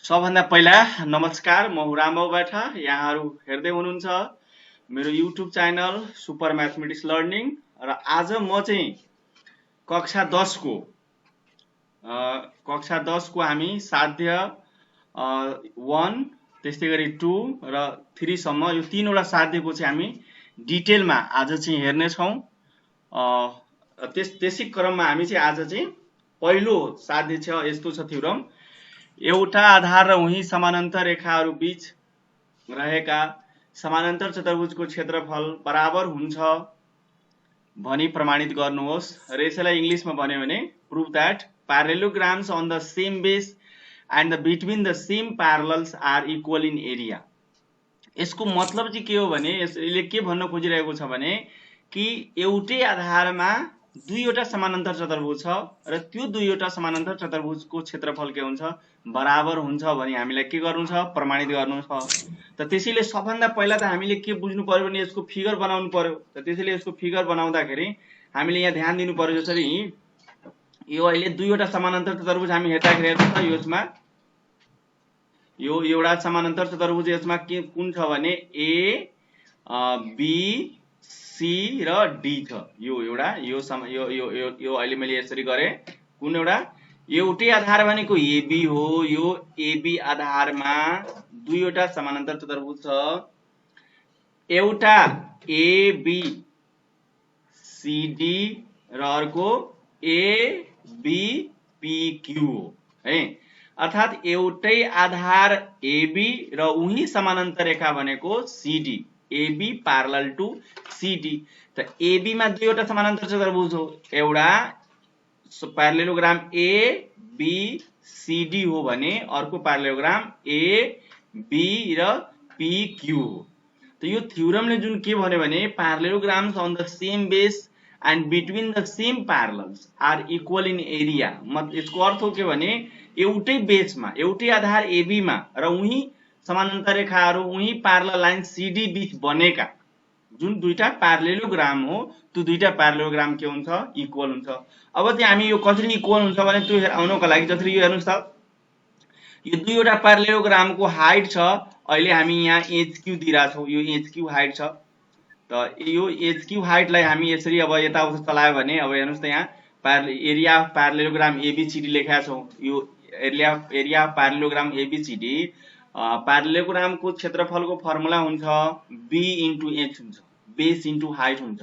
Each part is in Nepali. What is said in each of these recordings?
सबभन्दा पहिला नमस्कार, म हुराम बैठा। यहाँहरू हेर्दै हुनुहुन्छ मेरो YouTube channel super mathematics learning. र आज म चाहिँ कक्षा 10 को हामी साध्य 1 त्यस्तै गरी 2 र 3 सम्म यो तीनवटा साध्यको चाहिँ हामी डिटेलमा आज चाहिँ हेर्नेछौँ। त्यसै क्रममा हामी चाहिँ आज चाहिँ पहिलो साध्य छ, यस्तो छ थ्योरम। एउटा आधार र उही समानान्तर रेखाहरू बीच रहेका समानान्तर चतुर्भुजको क्षेत्रफल बराबर हुन्छ भनी प्रमाणित गर्नुहोस्। र यसलाई इंग्लिशमा भन्यो भने prove that parallelograms on the same base and the between the same parallels are equal in area। यसको मतलब चाहिँ के हो भने यसले के भन्न खोजिरहेको छ भने कि एउटै आधारमा दुईवटा समानान्तर चतुर्भुज छ र त्यो दुईवटा समानान्तर चतुर्भुजको क्षेत्रफल के हुन्छ, बराबर हुन्छ भनी हामीलाई के गर्नु छ, प्रमाणित गर्नु छ। त त्यसैले सबभन्दा पहिला त हामीले के बुझ्नु पर्यो भने यसको फिगर बनाउनु पर्यो। त त्यसैले यसको फिगर बनाउँदाखेरि हामीले यहाँ ध्यान दिनु पर्यो। जसरी यो अहिले दुईवटा समानान्तर चतुर्भुज हामी हेर्दाखेरि हेर्नुस् त, यसमा यो एउटा समानान्तर चतुर्भुज यसमा के कुन छ भने ए बी सी र डी छ। यो एउटा यो अहिले मैले यसरी गरे। कुन एउटा एउटै आधार भनेको एबी हो। यो एबी आधारमा दुईवटा समानान्तर चतुर्भुज छ। एउटा एबी सीडी र अर्को एबीपीक्यू हो है। अर्थात एउटै आधार एबी र उही समानान्तर रेखा भनेको CD, AB parallel to CD. त एबी मा दुईवटा समानान्तर चतुर्भुज हो, एउटा पैरेललोग्राम ए बी सीडी हो भने अर्को पैरेललोग्राम ए बी र पी क्यू हो। त यो थ्योरमले जुन के भन्यो भने parallelograms on the same base and between the same parallels are equal in area. मतलब यसको अर्थ हो के भने एउटै बेसमा एउटै आधार एबी मा र उही समानान्तर रेखाहरू उही पैरेलल लाइन सीडी बीच बनेका जुन दुईटा पैरेललोग्राम हो, त्यो दुईटा पैरेललोग्राम के हुन्छ, इक्वल हुन्छ। अब चाहिँ हामी यो कसरी इक्वल हुन्छ भने त्यो आउनको लागि जसरी यो हेर्नुस् त, यो दुईवटा पैरेललोग्रामको हाइट छ। अहिले हामी यहाँ एचक्यू दिइरा छौं, यो एचक्यू हाइट छ। त यो एचक्यू हाइटलाई हामी यसरी अब यताउता चलायो भने अब हेर्नुस् त, यहाँ एरिया अफ पैरेललोग्राम एबीसीडी लेखेका छौं। यो एरिया अफ पैरेललोग्राम एबीसीडी पैरेललोग्रामको क्षेत्रफलको फर्मुला हुन्छ बी इन्टु एच हुन्छ, बेस इन्टु हाइट हुन्छ।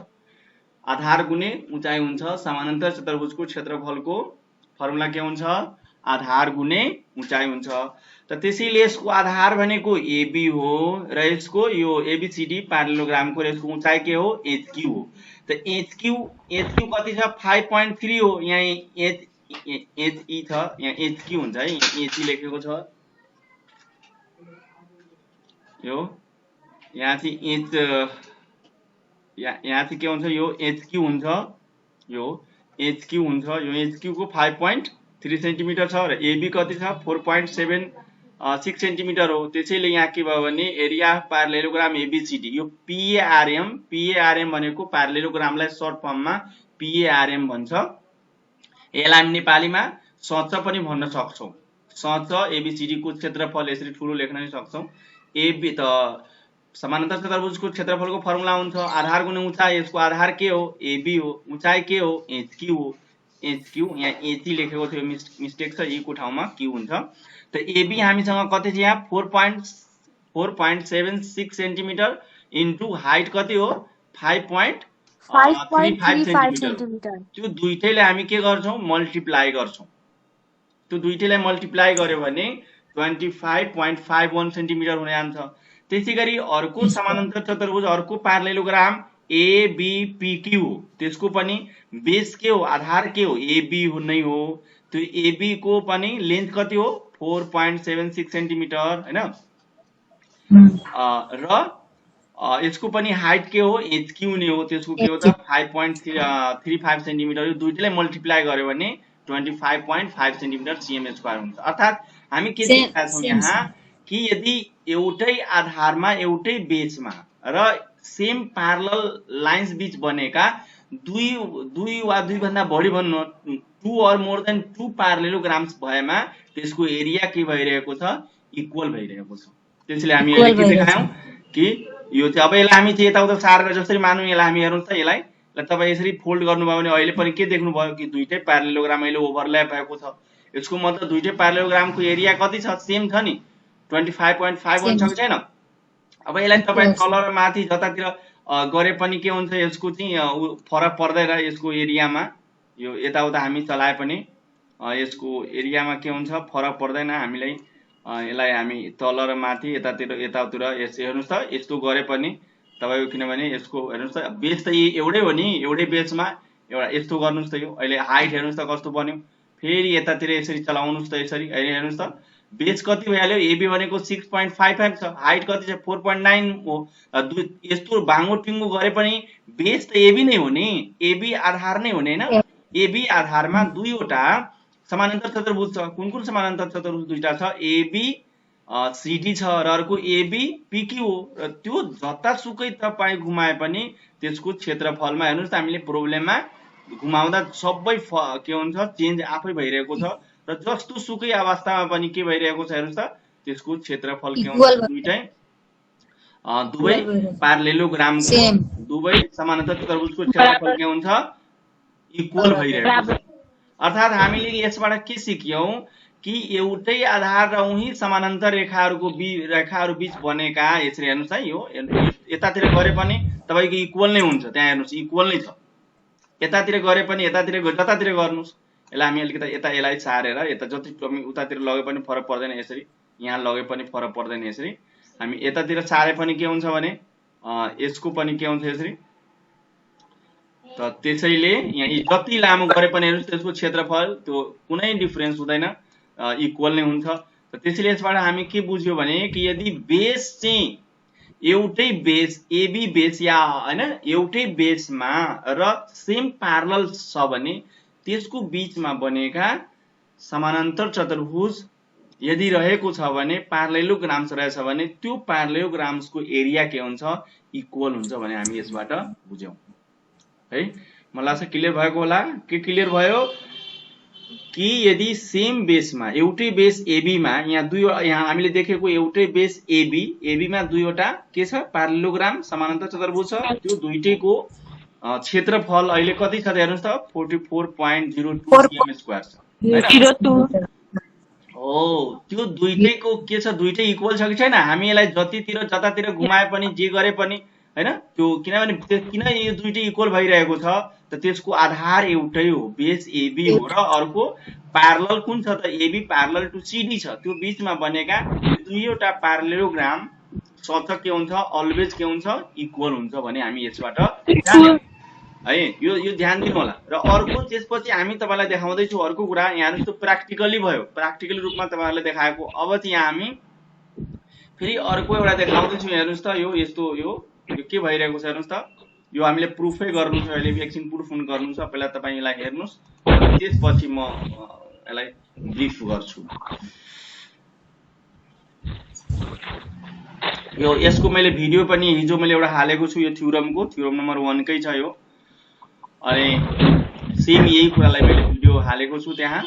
आधार गुणे उचाइ हुन्छ। समानान्तर चतुर्भुजको क्षेत्रफलको फर्मुला के हुन्छ, आधार गुणे उचाइ हुन्छ। त त्यसैले यसको आधार भनेको एबी हो र यसको यो एबीसीडी पैरेललोग्रामको यसको उचाइ के हो, एचक्यू हो। त एचक्यू कति छ, 5.3 हो। यहाँ एचई छ, यहाँ एचक्यू हुन्छ है, एचई लेखेको छ। यो यहाँ चाहिँ यहाँ चाहिँ के हुन्छ, यो एचक्यू हुन्छ। यो एचक्यू हुन्छ। यो एचक्यू को 5.3 सेन्टिमिटर छ र एबी कति छ, 4.76 सेन्टिमिटर हो। त्यसैले यहाँ के भयो भने एरिया अफ पैरेललोग्राम एबीसीडी यो पीएआरएम भनेको पैरेललोग्रामलाई सर्ट फर्ममा पीएआरएम भन्छ। यसलाई हामी नेपालीमा सच पनि भन्न सक्छौं। सच एबीसीडी को क्षेत्रफल यसरी ठूलो लेख्न पनि सक्छौं। एबी त समानान्तर चतुर्भुजको क्षेत्रफलको फर्मुला हुन्छ आधार गुणे उचाइ। यसको आधार के हो, एबी हो। उचाइ के हो, एचक्यू हो। एचक्यू यहाँ एची लेखेको थियो, मिस्टेक छ, ई को ठाउँमा क्यू हुन्छ। त एबी हामीसँग कति छ, यहाँ 4.76 सेन्टिमिटर इन्टु हाइट कति हो, 5.35 सेन्टिमिटर। त्यो दुईटैलाई हामी के गर्छौं, मल्टिप्लाई गर्छौं। त्यो दुईटैलाई मल्टिप्लाई गर्यो भने 25.51 सेन्टिमिटर हुन जान्छ। त्यसैगरी अर्को समानान्तर चतुर्भुज अर्को पैरेललोग्राम एबीपीक्यू त्यसको पनि बेस के हो, आधार के हो, एबी हो नै हो। त्यो एबी को पनि लेन्थ कति हो, 4.76 सेन्टिमिटर हैन। र यसको पनि हाइट के हो, एचक्यू नै हो। त्यसको के हो त 5.35 सेन्टिमिटर। यो दुईटैलाई मल्टिप्लाई गर्यो भने 25.5 सेन्टिमिटर सीएम स्क्वायर हुन्छ। अर्थात हामी के सिकेका छौं यहाँ कि यदि एउटै आधारमा एउटै बेसमा र सेम पैरेलल लाइन्स बीच बनेका दुई वा दुई भन्दा बढी भन्नु 2 or more than 2 प्यारालेलोग्राम्स भएमा त्यसको एरिया के भइरहेको छ इक्वल भइरहेको छ। त्यसैले हामी अहिले के देखायौं कि यो चाहिँ अब यसलाई हामी चाहिँ यताउता सारेर जसरी मानौं यसलाई हामी हेर्नुस् त यसलाई तपाईँ यसरी फोल्ड गर्नुभयो भने अहिले पनि के देख्नुभयो कि दुईटै प्यारालेलोग्राम अहिले ओभरल्याप भएको छ। यसको मतलब दुईटै प्यारालेलोग्रामको एरिया कति छ सेम छ नि 25.51 छ कि छैन। अब यसलाई तपाईँ तल र माथि जतातिर गरे पनि के हुन्छ यसको चाहिँ फरक पर्दैन यसको एरियामा। यो यताउता हामी चलाए पनि यसको एरियामा के हुन्छ फरक पर्दैन हामीलाई। यसलाई हामी तल र माथि यतातिर यतातिर हेर्नुस् त यस्तो गरे पनि तपाईको किनभने यसको हेर्नुस् त बेस त एउटै हो नि एउटै बेसमा एउटा यस्तो गर्नुस् त यो अहिले हाइट हेर्नुस् त कस्तो बन्यो फेरि यतातिर यसरी चलाउनुस् त यसरी अहिले हेर्नुस् त बेस कति भइहाल्यो एबी भनेको 6.55 छ हाइट कति छ 4.9 हो। यस्तो भाङ्गो टिङ्गो गरे पनि बेस त एबी नै हो नि एबी आधार नै हो नि हैन। एबी आधारमा दुईवटा समानान्तर चतुर्भुज छ। कुन कुन समानान्तर चतुर्भुज दुईटा छ एबी सीडी छ र अर्को एबी पीक्यू हो र त्यो जतासुकै तपाई घुमाए पनि त्यसको क्षेत्रफलमा हेर्नुस् त हामीले प्रोब्लेममा घुमाउँदा सबै के हुन्छ चेन्ज आफै भइरहेको छ र जस्तो सुकै अवस्थामा पनि के भइरहेको छ हेर्नुस् त त्यसको क्षेत्रफल के हुन्छ दुईटै दुवै प्यारालेलोग्रामको दुवै समानान्तर चतुर्भुजको क्षेत्रफल के हुन्छ इक्वल भइरहेको छ। अर्थात हामीले यसबाट के सिक्यौं कि एउटै आधार र उही समानान्तर रेखाहरू बीच बनेका यसरी हेर्नुस् है यो यतातिर गरे पनि तपाईको इक्वल नै हुन्छ त्यहाँ हेर्नुस् इक्वल नै छ। यतातिर गरे पनि यतातिर जतातिर गर्नुस् यसलाई हामी अलिकति यता यसलाई सारेर यता जति उतातिर लगे पनि फरक पर्दैन यसरी यहाँ लगे पनि फरक पर्दैन यसरी हामी यतातिर सारे पनि के हुन्छ भने यसको पनि के हुन्छ यसरी त त्यसैले यहाँ जति लामो गरे पनि हेर्नुस् त्यसको क्षेत्रफल त्यो कुनै डिफरेन्स हुँदैन इक्वल नै हुन्छ। त त्यसैले यसबाट हामी के बुझ्यौ भने कि यदि बेस चाहिँ एउटै बेस एबी बेस या हैन एउटै बेसमा र सेम प्यारलल छ भने त्यसको बीचमा बनेका समानान्तर चतुर्भुज यदि रहेको छ भने प्यारालेलोग्राम्स रहेछ भने त्यो प्यारालेलोग्राम्सको एरिया के हुन्छ इक्वल हुन्छ भने हामी यसबाट बुझ्यौं है। मलाई लाग्छ क्लियर भएको होला के क्लियर भयो कि यदि सेम बेसमा एउटै बेस एबी मा यहाँ हामीले देखेको एउटै बेस एबी मा दुईवटा के छ प्यारालेलोग्राम समानान्तर चतुर्भुज छ त्यो दुईटैको क्षेत्रफल अहिले कति छ हेर्नुस् त 44.02 km स्क्वायर छ हैन। हो त्यो दुईटैको के छ दुईटै इक्वल छ कि छैन हामी यसलाई जतातिर घुमाए पनि जे गरे पनि हैन त्यो किनभने किन यो दुईटै इक्वल भइरहेको छ त त्यसको आधार एउटै हो बेस एबी हो र अर्को प्यारलल कुन छ त एबी प्यारलल टु सीडी छ त्यो बीचमा बनेका दुईवटा प्यारालेलोग्राम स्वतः के हुन्छ अलवेज के हुन्छ इक्वल हुन्छ भने हामी यसबाट जान्यौं है। यो ध्यान दिनु होला र अर्को त्यसपछि हामी तपाईलाई देखाउँदै छु अर्को कुरा यहाँ हेर्नुस् त प्र्याक्टिकली भयो प्र्याक्टिकली रूपमा तपाईहरुले देखाएको अब चाहिँ हामी फेरि अर्को एउटा देखाउँदै छु हेर्नुस् त यो यस्तो यो के भइरहेको छ हेर्नुस् त यो हामीले प्रुफै गर्नु छ अहिले एकछिन प्रुफ गर्नु छ पहिला तपाई यसलाई हेर्नुस् त्यसपछि म यसलाई ब्रिफ गर्छु। यो यसको मैले भिडियो पनि हिजो मैले एउटा हालेको छु यो थ्योरम नम्बर 1 कै छ यो अनि सेम यही कुरालाई मैले भिडियो हालेको छु त्यहाँ।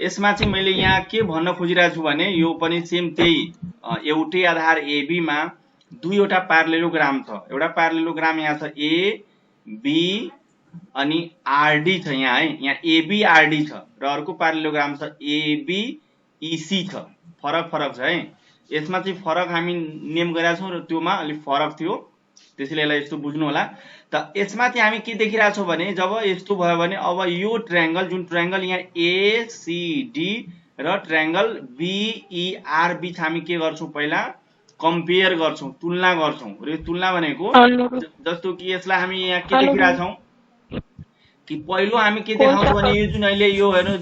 यसमा चाहिँ मैले यहाँ के भन्न खोजिरहेको छु भने यो पनि सेम त्यही एउटै आधार एबी मा दुईवटा प्यारालेलोग्राम छ एउटा प्यारालेलोग्राम यहाँ छ ए बी अनि आरडी छ यहाँ है यहाँ एबी आरडी छ र अर्को प्यारालेलोग्राम छ एबी ईसी छ फरक छ है। यसमा चाहिँ फरक हामी नेम गरेका छौं र त्योमा अलि फरक थियो त्यसैले यसलाई यस्तो बुझ्नु होला। त यसमा चाहिँ हामी के देखिरहेका छौं भने जब यस्तो भयो भने अब यो ट्रायंगल जुन ट्रायंगल यहाँ एसीडी र ट्रायंगल बीईआर बीच हामी के गर्छौं पहिला कम्पेयर गर्छौं तुलना गर्छौं र यो तुलना भनेको जस्तो कि यसलाई हामी यहाँ के देखिरहेका छौं कि पहिलो हामी के देखाउँछौं भने यो जुन अहिले यो हेर्नु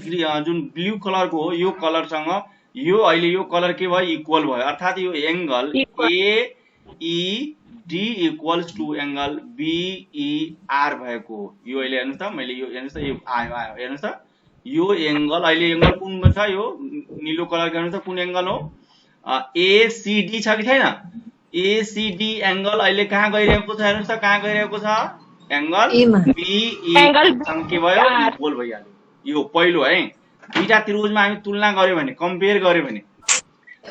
जुन ब्लू कलरको हो यो कलरसँग यो अहिले यो कलर के भयो इक्वल भयो अर्थात यो angle AED equals to angle BER भएको यो अहिले हेर्नुस् त मैले यो हेर्नुस् त यो आयो हेर्नुस् त यो एंगल अहिले एंगल कुन छ यो नीलो कलर हेर्नुस् त कुन एंगल हो एसीडी छ कि छैन एसीडी एंगल अहिले कहाँ गइरहेको छ हेर्नुस् त कहाँ गइरहेको छ एंगल एमा BE एंगल सँग के भयो BR इक्वल भइहाल्यो। यो पहिलो है। दुईटा त्रिभुजमा हामी तुलना गर्यो भने कम्पेयर गर्यो भने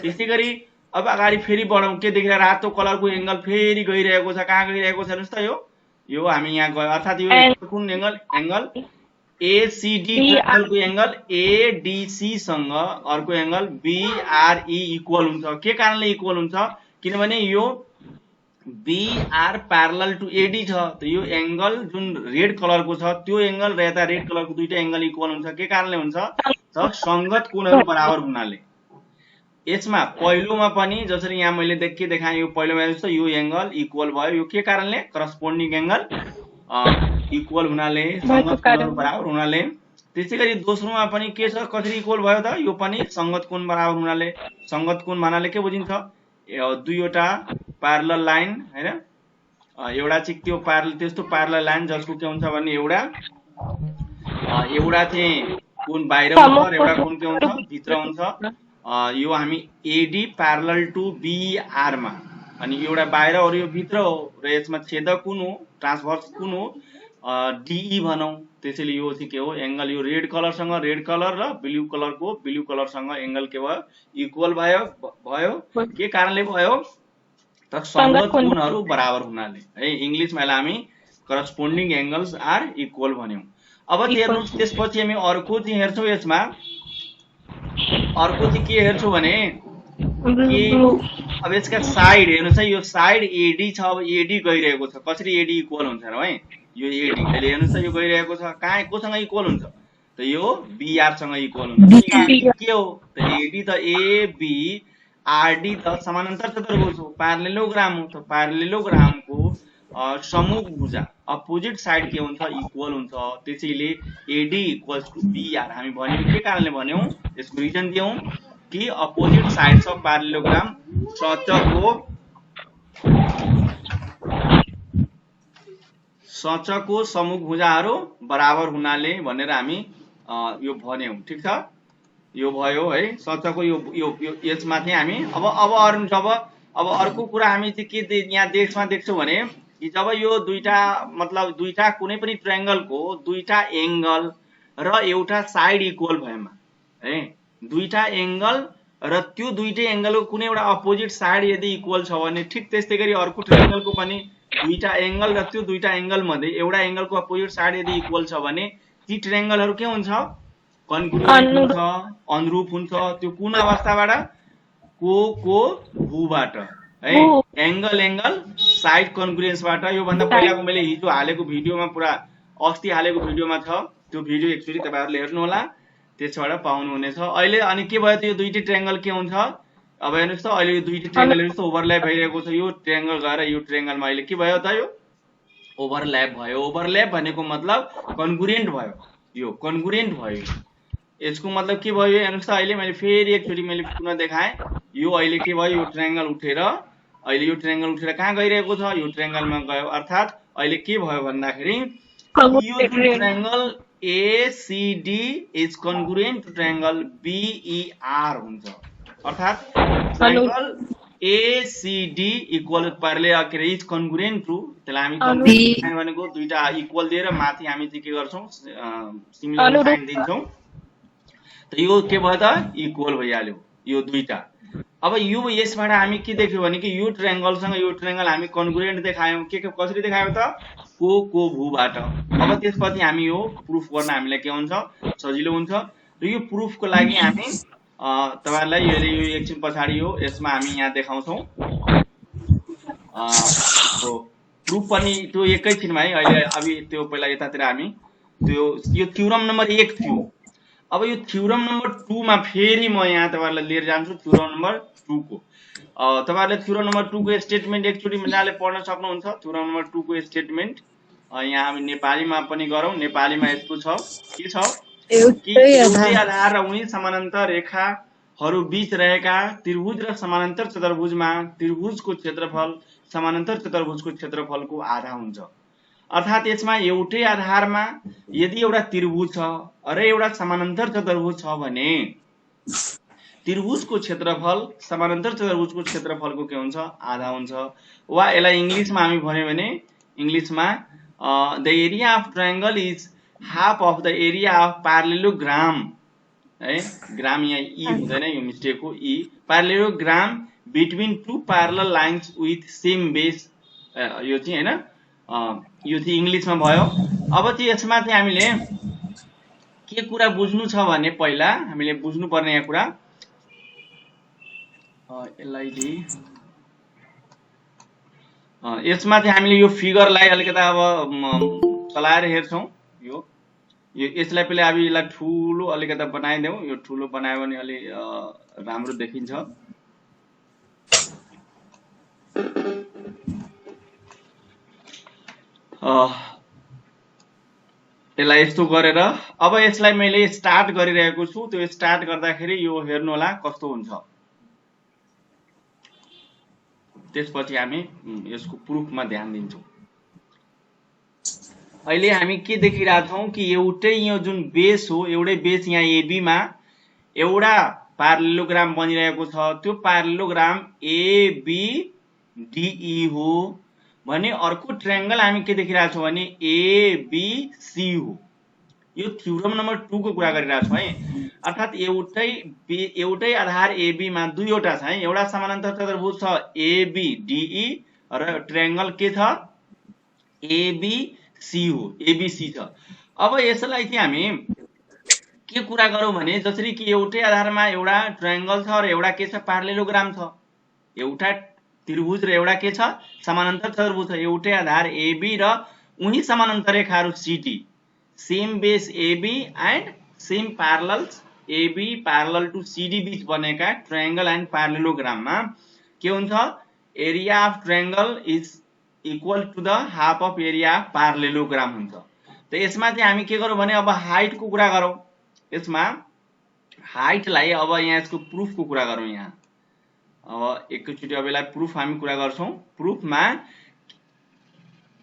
त्यसै गरी अब अगाडि फेरि बढौँ के देखिरहेको रातो कलरको एंगल फेरि गइरहेको छ कहाँ गइरहेको छ हेर्नुस् त यो हामी यहाँ गयो अर्थात यो कुन एंगल एंगल ACD ट्रायंगलको एंगल ADC सँग अर्को एंगल BRE इक्वल हुन्छ। के कारणले इक्वल हुन्छ किनभने यो BR प्यारलल टु AD छ त यो एंगल जुन रेड कलरको छ त्यो एंगल र यता रेड कलरको दुईटा एंगल इक्वल हुन्छ। के कारणले हुन्छ त संगत कोणहरू बराबर हुनाले। यसमा पहिलोमा पनि जसरी यहाँ मैले के देखाएँ यो पहिलोमा जस्तो यो एंगल इक्वल भयो। यो के कारणले करस्पोन्डिङ एंगल इक्वल हुनाले संगत कोणहरू बराबर हुनाले। त्यसैगरी दोस्रोमा पनि के छ कसरी इक्वल भयो त यो पनि संगत कोण बराबर हुनाले। संगत कोण भन्नाले के बुझिन्छ दुईवटा प्यारलल लाइन हैन एउटा चाहिँ त्यो प्यारलल त्यस्तो प्यारलल लाइन जसको के हुन्छ भने एउटा चाहिँ कोण बाहिर हुन्छ र एउटा कोण के हुन्छ भित्र हुन्छ। यो हामी AD प्यारलल टु BR मा अनि एउटा बाहिर और यो भित्र हो र यसमा छेदक कुन हो ट्रान्सभर्स कुन हो DE भनौं। त्यसैले यो चाहिँ के हो एंगल यो रेड कलरसँग रेड कलर र ब्लू कलरको ब्लू कलरसँग एंगल के भयो इक्वल भयो। के कारणले भयो त संगत कोणहरू बराबर हुनाले है। इंग्लिशमा यसलाई हामी करस्पोन्डिङ एंगल्स आर इक्वल भन्यौं। अब हेर्नुस् त्यसपछि हामी अर्को चाहिँ हेर्छौं। यसमा अर्को चाहिँ के हेर्छौं भने कि अब यसका साइड हेर्नुस् है यो साइड AD छ। अब AD गइरहेको छ कसरी AD इक्वल हुन्छ र है यो AD अहिले हेर्नुस् यो गइरहेको छ कहाँ कोसँग इक्वल हुन्छ त यो BR सँग इक्वल हुन्छ। के हो त AD त AB RD त समानान्तर चतुर्भुज हो प्यारलेलोग्राम हो त प्यारलेलोग्रामको सम्मुख भुजा अपोजिट साइड के हुन्छ इक्वल हुन्छ। त्यसैले AD इक्वल्स टु BR हामी भन्यौं। के कारणले भन्यौं यसको रिजन दियौं कि अपोजिट साइड्स अफ प्यारलेलोग्राम सचको सम्मुख भुजाहरू बराबर हुनाले भनेर हामी यो भन्यौं। ठीक छ यो भयो है सचको यो यसमाथि हामी अब जब अब अर्को कुरा हामी चाहिँ के यहाँ देख्छौं भने कि जब यो दुईटा मतलब दुईटा कुनै पनि ट्रायंगलको दुईटा एंगल र एउटा साइड इक्वल भएमा है दुईटा एंगल र त्यो दुईटै एंगलको कुनै एउटा अपोजिट साइड यदि इक्वल छ भने ठीक त्यस्तै गरी अर्को ट्रायंगलको पनि दुईटा एंगल र त्यो दुईटा एंगल मध्ये एउटा एंगलको अपोजिट साइड यदि इक्वल छ भने ती ट्रायंगलहरू के हुन्छ कन्ग्रुएन्ट हुन्छ अनुरूप हुन्छ। त्यो कुन अवस्थाबाट को भूबाट है एंगल साइड कन्ग्रुएन्सबाट। यो भन्दा पहिलाको मैले हिजो हालेको भिडियोमा पुरा अस्ति हालेको भिडियोमा छ त्यो भिडियो एकचोटी तपाईहरुले हेर्नु होला त्यसबाट पाउनु हुनेछ। अहिले अनि के भयो त यो दुईटै ट्रायंगल के हुन्छ अब हेर्नुस् त अहिले यो दुईटै ट्रायंगल जस्तो ओभरल्याप भइरहेको छ। यो ट्रायंगल गएर यो ट्रायंगलमा अहिले के भयो त यो ओभरल्याप भयो। ओभरल्याप भनेको मतलब कन्ग्रुएन्ट भयो। यो कन्ग्रुएन्ट भयो यसको मतलब के भयो हेर्नुस् त अहिले मैले फेरि एकचोटी मैले पुनः देखाएँ। यो अहिले के भयो यो ट्रायंगल उठेर अहिले यो ट्रायंगल उठेर कहाँ गइरहेको छ यो ट्रायंगलमा गयो। अर्थात अहिले के भयो भन्दाखेरि यो triangle ACD is congruent to triangle BER हुन्छ। अर्थात triangle ACD equal parallel is congruent to त्यसलाई हामी कन्ग्रुएन्ट साइन भनेको दुईटा इक्वल दिएर माथि हामी चाहिँ के गर्छौं सिमिलर साइन दिन्छौं त यो के भयो त इक्वल भइहाल्यो यो दुईटा। अब यो यसबाट हामी के देख्यौ भने कि यो ट्रायंगलसँग यो ट्रायंगल हामी कन्ग्रुएन्ट देखायौं। के कसरी देखायौं त को भूबाट। अब त्यसपछि हामी यो प्रुफ गर्न हामीलाई के हुन्छ सजिलो हुन्छ र यो प्रुफको लागि हामी तपाईहरुलाई यो एकछिन पछाडी यो यसमा हामी यहाँ देखाउँछौं प्रुफ पनि त्यो एकैछिनमा है अहिले अब त्यो पहिला यतातिर हामी त्यो यो थ्योरम नम्बर 1 थियो। अब यो थ्योरम नम्बर 2 मा फेरि म यहाँ तपाईहरुलाई लिएर जान्छु थ्योरम नम्बर 2 को। तपाईहरुले थ्योरम नम्बर 2 को स्टेटमेन्ट एकचोटी मजाले पढ्न सक्नुहुन्छ। थ्योरम नम्बर 2 को स्टेटमेन्ट यहाँ हामी नेपालीमा पनि गरौँ। नेपालीमा यस्तो छ के छ कि एउटै आधार र उनी समानान्तर रेखाहरू बीच रहेका त्रिभुज र समानान्तर चतुर्भुजमा त्रिभुजको क्षेत्रफल समानान्तर चतुर्भुजको क्षेत्रफलको आधा हुन्छ। अर्थात यसमा एउटै आधारमा यदि एउटा त्रिभुज छ र एउटा समानान्तर चतुर्भुज छ भने त्रिभुजको क्षेत्रफल समानान्तर चतुर्भुजको क्षेत्रफलको के हुन्छ आधा हुन्छ। वा यसलाई इंग्लिशमा हामी भन्यो भने इंग्लिशमा the area of triangle is half of the area of parallelogram है। ग्राम यहाँ ई हुँदैन, यो मिस्टेक हो। ई parallelogram between two parallel lines with same base, यो चाहिँ हैन, यो चाहिँ इङ्ग्लिसमा भयो। अब चाहिँ यसमा चाहिँ हामीले के कुरा बुझ्नु छ भने पहिला हामीले बुझ्नुपर्ने यहाँ कुरा यसलाई चाहिँ यसमा चाहिँ हामीले यो फिगरलाई अलिकति अब चलाएर हेर्छौँ। यो यसलाई पहिला अब यसलाई ठुलो अलिकति बनाइदेऊ। यो ठुलो बनायो भने अलि राम्रो देखिन्छ। यसलाई यस्तो गरेर अब यसलाई मैले स्टार्ट गरिरहेको छु। त्यो स्टार्ट गर्दाखेरि यो हेर्नु होला कस्तो हुन्छ। त्यसपछि हामी यसको प्रुफमा ध्यान दिन्छौँ। अहिले हामी के देखिरहेछौँ कि एउटै यो जुन बेस हो, एउटै बेस यहाँ एबी मा एउटा प्यारालेलोग्राम बनिरहेको छ। त्यो प्यारालेलोग्राम एबीडीई हो भने अर्को ट्रायंगल हामी के देखिरहेछौँ भने एबीसी हो। यो थ्योरम नम्बर 2 को कुरा गरिरहेछौँ है। अर्थात एउटै आधार एबी मा दुईवटा छ है। एउटा समानान्तर चतुर्भुज छ एबीडीई र ट्रायंगल के छ एबीसी हो, एबीसी छ। अब यसलाई चाहिँ हामी के कुरा गरौँ भने जसरी कि एउटै आधारमा एउटा ट्रायंगल छ र एउटा के छ प्यारालेलोग्राम छ। एउटा त्रिभुज र एउटा के छ समानान्तर चतुर्भुज छ। एउटै आधार एबी र उही समानान्तर रेखाहरू CD, same base AB and same parallels AB parallel to CD बीच बनेका ट्रायंगल एन्ड प्यारालेलोग्राममा के हुन्छ, area of triangle is equal to the half of area of parallelogram हुन्छ। त यसमा चाहिँ हामी के गरौँ भने अब हाइट को कुरा गरौँ। यसमा हाइटलाई अब यहाँ यसको प्रुफ को कुरा गरौँ। यहाँ अब एकैचोटि अब यसलाई प्रुफ हामी कुरा गर्छौँ। प्रुफमा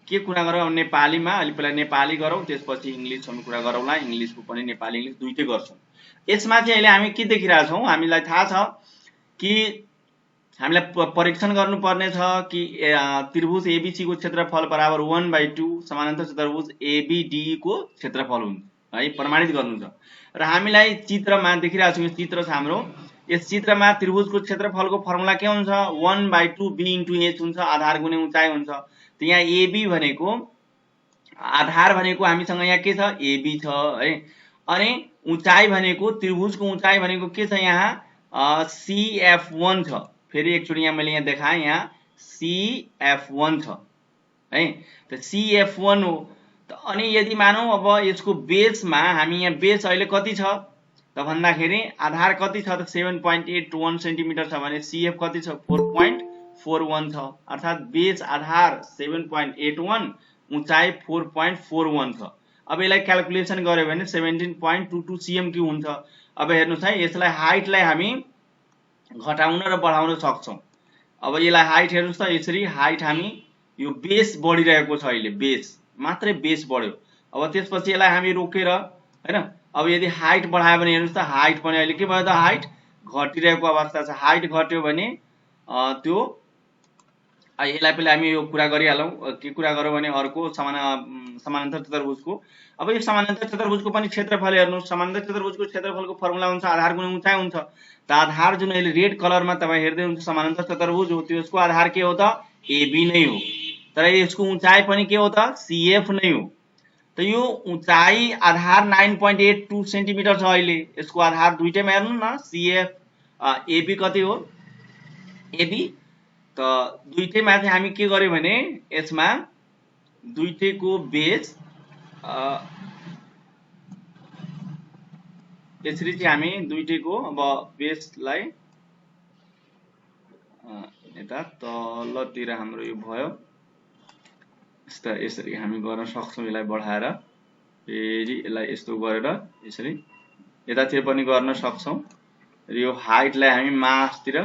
के कुरा गरौँ नेपालीमा, अलि पहिला नेपाली गरौँ त्यसपछि इङ्ग्लिसमा कुरा गरौँला। इङ्ग्लिसको पनि नेपाली इङ्ग्लिस दुईटै गर्छौँ। यसमा चाहिँ अहिले हामी के देखिरहेछौँ, हामीलाई थाहा छ कि हामीलाई परीक्षण गर्नुपर्ने छ कि त्रिभुज एबीसी को क्षेत्रफल बराबर 1/2 समानान्तर चतुर्भुज एबीडीई को क्षेत्रफल हुन्छ है, प्रमाणित गर्नु छ। र हामीलाई चित्रमा देखिरहेछौँ, यो चित्र छ हाम्रो। यस चित्रमा त्रिभुजको क्षेत्रफलको फर्मुला के हुन्छ 1/2 बी इन्टु एच हुन्छ, आधार गुणे उचाइ हुन्छ। त यहाँ एबी भनेको आधार भनेको हामीसँग यहाँ के छ एबी छ है। अनि उचाइ भनेको त्रिभुजको उचाइ भनेको के छ यहाँ CF1 छ। फेरि एकचोटि यहाँ मैले यहाँ देखाएँ, यहाँ CF1 छ है। त CF1 हो। त अनि यदि मानौँ अब यसको बेसमा हामी यहाँ बेस अहिले कति छ त भन्दाखेरि आधार कति छ त 7.81 सेन्टिमिटर छ भने CF कति छ 4.41 छ। अर्थात बेस आधार 7.81 उचाइ 4.41 छ। अब यसलाई क्याल्कुलेसन गर्यो भने 17.22 cm क्यूब हुन्छ। अब हेर्नुहोस् है, यसलाई हाइटलाई हामी घटाउन र बढाउन सक्छौँ। अब यसलाई हाइट हेर्नुहोस् त, यसरी हाइट हामी यो बेस बढिरहेको छ, अहिले बेस मात्रै बेस बढ्यो। अब त्यसपछि यसलाई हामी रोकेर हैन, अब यदि हाइट बढायो भने हेर्नुहोस् त हाइट पनि अहिले के भयो त हाइट घटिरहेको अवस्था छ। हाइट घट्यो भने त्यो यसलाई पहिला हामी यो कुरा गरिहालौँ। के कुरा गरौँ भने अर्को समानान्तर चतुर्भुजको। अब यो समानान्तर चतुर्भुजको पनि क्षेत्रफल हेर्नुहोस्। समानान्तर चतुर्भुजको क्षेत्रफलको फर्मुला हुन्छ आधार गुणे उचाइ हुन्छ। त आधार जुन अहिले रेड कलरमा तपाईँ हेर्दै हुन्छ समानान्तर चतुर्भुज हो, त्यसको आधार के हो त एबी नै हो। तर यसको उचाइ पनि के हो त CF नै हो। त यो उचाइ आधार 9.82 सेन्टिमिटर छ अहिले। यसको आधार दुईटैमा हेर्नु न, CF एबी कति हो एबी। त दुईटैमा चाहिँ हामी के गर्यो भने यसमा दुईटैको बेस यसरी चाहिँ हामी दुईटैको अब बेसलाई यता तलतिर हाम्रो यो भयो। यसरी हामी गर्न सक्छौँ। यसलाई बढाएर फेरि यसलाई यस्तो गरेर यसरी यतातिर पनि गर्न सक्छौँ। र यो हाइटलाई हामी मासतिर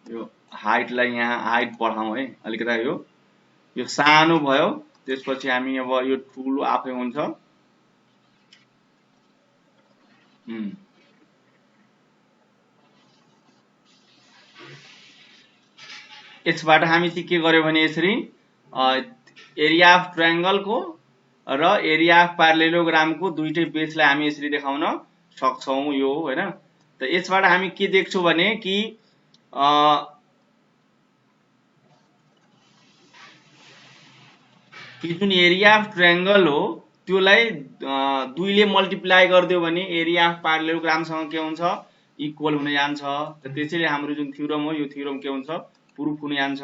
यो हाइटलाई यहाँ हाइट बढाउँ है अलिकति। यो सानो भयो, त्यसपछि हामी अब यो ठुलो आफै हुन्छ। यसबाट हामी चाहिँ के गर्यो भने यसरी एरिया अफ ट्रायंगल को र एरिया अफ प्यारालेलोग्राम को दुईटै बेसलाई हामी यसरी देखाउन सक्छौं यो हैन। त यसबाट हामी के देख्छौं भने कि जुन एरिया अफ ट्रायंगल हो त्योलाई दुईले मल्टिप्लाई गरिदियो भने एरिया अफ प्यारालेलोग्रामसँग के हुन्छ इक्वल हुन जान्छ। त त्यसैले हाम्रो जुन थ्योरम हो यो थ्योरम के हुन्छ प्रुफ हुन जान्छ।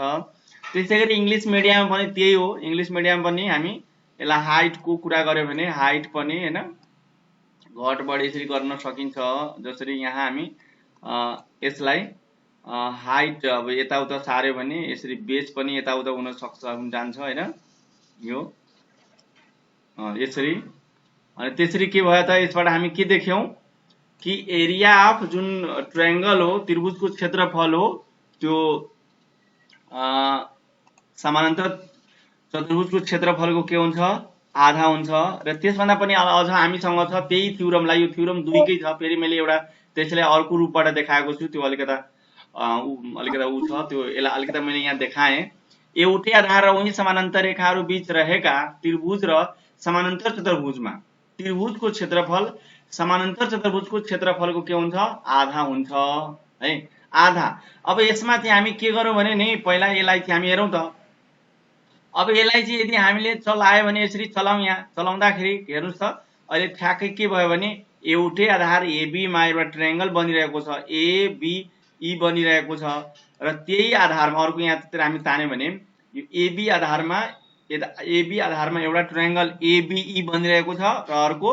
त्यसैगरी इंग्लिश मिडियममा पनि त्यही हो। इंग्लिश मिडियममा पनि हामी यसलाई हाइट को कुरा गर्यो भने हाइट पनि हैन घट बढी यसरी गर्न सकिन्छ। जसरी यहाँ हामी यसलाई हाइट अब यताउता सार्यो भने यसरी बेस पनि यताउता हुन सक्छ जान्छ हैन यो यसरी। अनि त्यसरी के भयो त यसबाट हामी के देख्यौं कि एरिया अफ जुन ट्रायंगल हो त्रिभुजको क्षेत्रफल हो त्यो समानान्तर चतुर्भुजको क्षेत्रफलको के हुन्छ आधा हुन्छ। र त्यसभन्दा पनि अझ हामीसँग छ त्यही थ्योरमलाई, यो थ्योरम दुईकै छ। फेरि मैले एउटा त्यसलाई अर्को रूपबाट देखाएको छु, त्यो अलिकता उ छ त्यो यसलाई अलिकता मैले यहाँ देखाएँ। एउटै आधार र उही समानान्तर रेखाहरू बीच रहेका त्रिभुज र समानान्तर चतुर्भुजमा त्रिभुजको क्षेत्रफल समानान्तर चतुर्भुजको क्षेत्रफलको के हुन्छ आधा हुन्छ है आधा। अब यसमा चाहिँ हामी के गरौँ भने नि पहिला यसलाई चाहिँ हामी हेरौँ त। अब यसलाई चाहिँ यदि हामीले चलायो भने यसरी चलाउँ, यहाँ चलाउँदाखेरि हेर्नुस् त अहिले ठ्याक्कै के भयो भने एउटै आधार एबी मा एउटा ट्रायंगल बनिरहेको छ, एबीई बनिरहेको छ र त्यही आधारमा अर्को यहाँतिर हामी तान्यो भने यो एबी आधारमा एउटा ट्रायंगल एबीई बनिरहेको छ र अर्को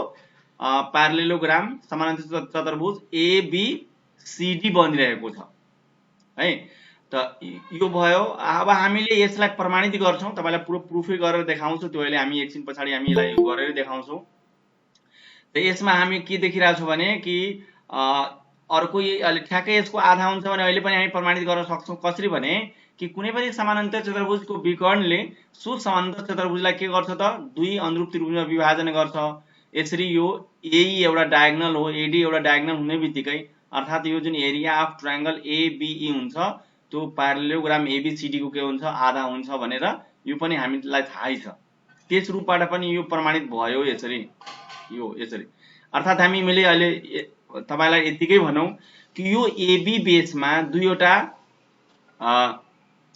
प्यारालेलोग्राम समानान्तर चतुर्भुज एबीसीडी बनिरहेको छ है। त यो भयो। अब हामीले यसलाई प्रमाणित गर्छौं, तपाईलाई पुरो प्रुफै गरेर देखाउँछु, त्यो अहिले हामी एकछिन पछाडी हामी यसलाई गरेर देखाउँछौं। त यसमा हामी के देखिरहेछौं भने कि अर्को अहिले ठ्याक्कै यसको आधा हुन्छ भने अहिले पनि हामी प्रमाणित गर्न सक्छौं। कसरी भने कि कुनै पनि समानान्तर चतुर्भुजको विकर्णले सो समानान्तर चतुर्भुजलाई के गर्छ त दुई अनुरूप त्रिभुजमा विभाजन गर्छ। यसरी यो एई एउटा डायगोनल हो, एडी एउटा डायगोनल हुने बित्तिकै अर्थात यो जुन एरिया अफ ट्रायंगल एबीई हुन्छ त्यो प्यारालेलोग्राम एबीसीडी को के हुन्छ आधा हुन्छ भनेर यो पनि हामीलाई थाहै छ। त्यस रूपबाट पनि यो प्रमाणित भयो यसरी यो यसरी। अर्थात हामी मैले अहिले तपाईलाई यतिकै भनौं कि यो एबी बेसमा दुईवटा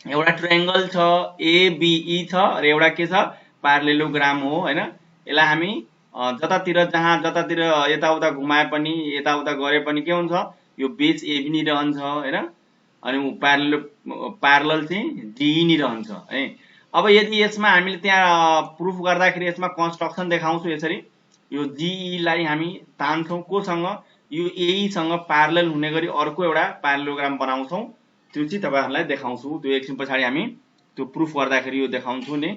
एउटा ट्रायंगल छ एबीई छ र एउटा के छ प्यारालेलोग्राम हो हैन। यसलाई हामी जतातिर यताउता घुमाए पनि यताउता गरे पनि के हुन्छ यो बेस एबी नै रहन्छ हैन। अनि प्यारलल चाहिँ डीई नै रहन्छ है। अब यदि यसमा हामीले त्यहाँ प्रुफ गर्दाखेरि यसमा कन्स्ट्रक्सन देखाउँछु यसरी। यो डीई लाई हामी तान्छौं कोसँग यो एई सँग प्यारलल हुने गरी अर्को एउटा प्यारालेलोग्राम बनाउँछौं, त्यो चाहिँ तपाईहरुलाई देखाउँछु। त्यो एकछिन पछाडी हामी त्यो प्रुफ गर्दाखेरि यो देखाउँछु नि।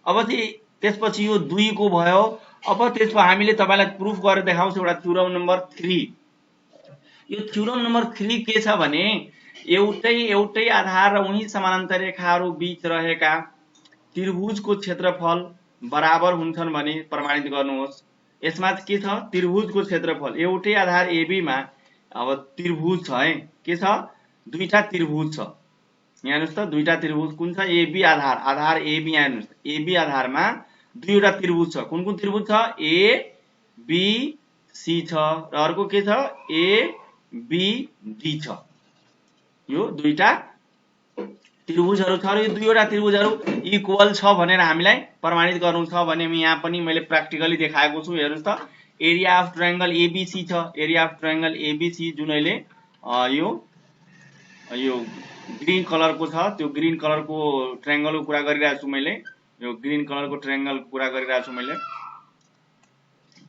अब चाहिँ त्यसपछि यो 2 को भयो। अब त्यसमा हामीले तपाईलाई प्रुफ गरेर देखाउँछु एउटा थ्योरम नम्बर 3। यो थ्योरम नम्बर 3 के छ भने एउटै आधार र उही समानान्तर रेखाहरू बीच रहेका त्रिभुजको क्षेत्रफल बराबर हुन्छन् भने प्रमाणित गर्नुहोस्। यसमा के छ त्रिभुजको क्षेत्रफल एउटै आधार एबी मा अब त्रिभुज छ है के छ दुईटा त्रिभुज छ। यहाँ हेर्नुस् त दुईटा त्रिभुज कुन छ एबी आधार एबी। यहाँ हेर्नुस् एबी आधारमा दुईवटा त्रिभुज छ। कुन कुन त्रिभुज छ ए बी सी छ र अर्को के छ ए बी डी छ। यो दुईटा त्रिभुजहरु छ र यो दुईवटा त्रिभुजहरु इक्वल छ भनेर हामीलाई प्रमाणित गर्नु छ भने यहाँ पनि मैले प्र्याक्टिकली देखाएको छु। हेर्नुस् त एरिया अफ ट्रायंगल एबीसी छ। एरिया अफ ट्रायंगल एबीसी जुन अहिले यो ग्रीन कलरको छ त्यो ग्रीन कलरको ट्रायंगलको कुरा गरिरहेको छु मैले। यो ग्रीन कलरको ट्रायंगलको कुरा गरिरहेको छु मैले।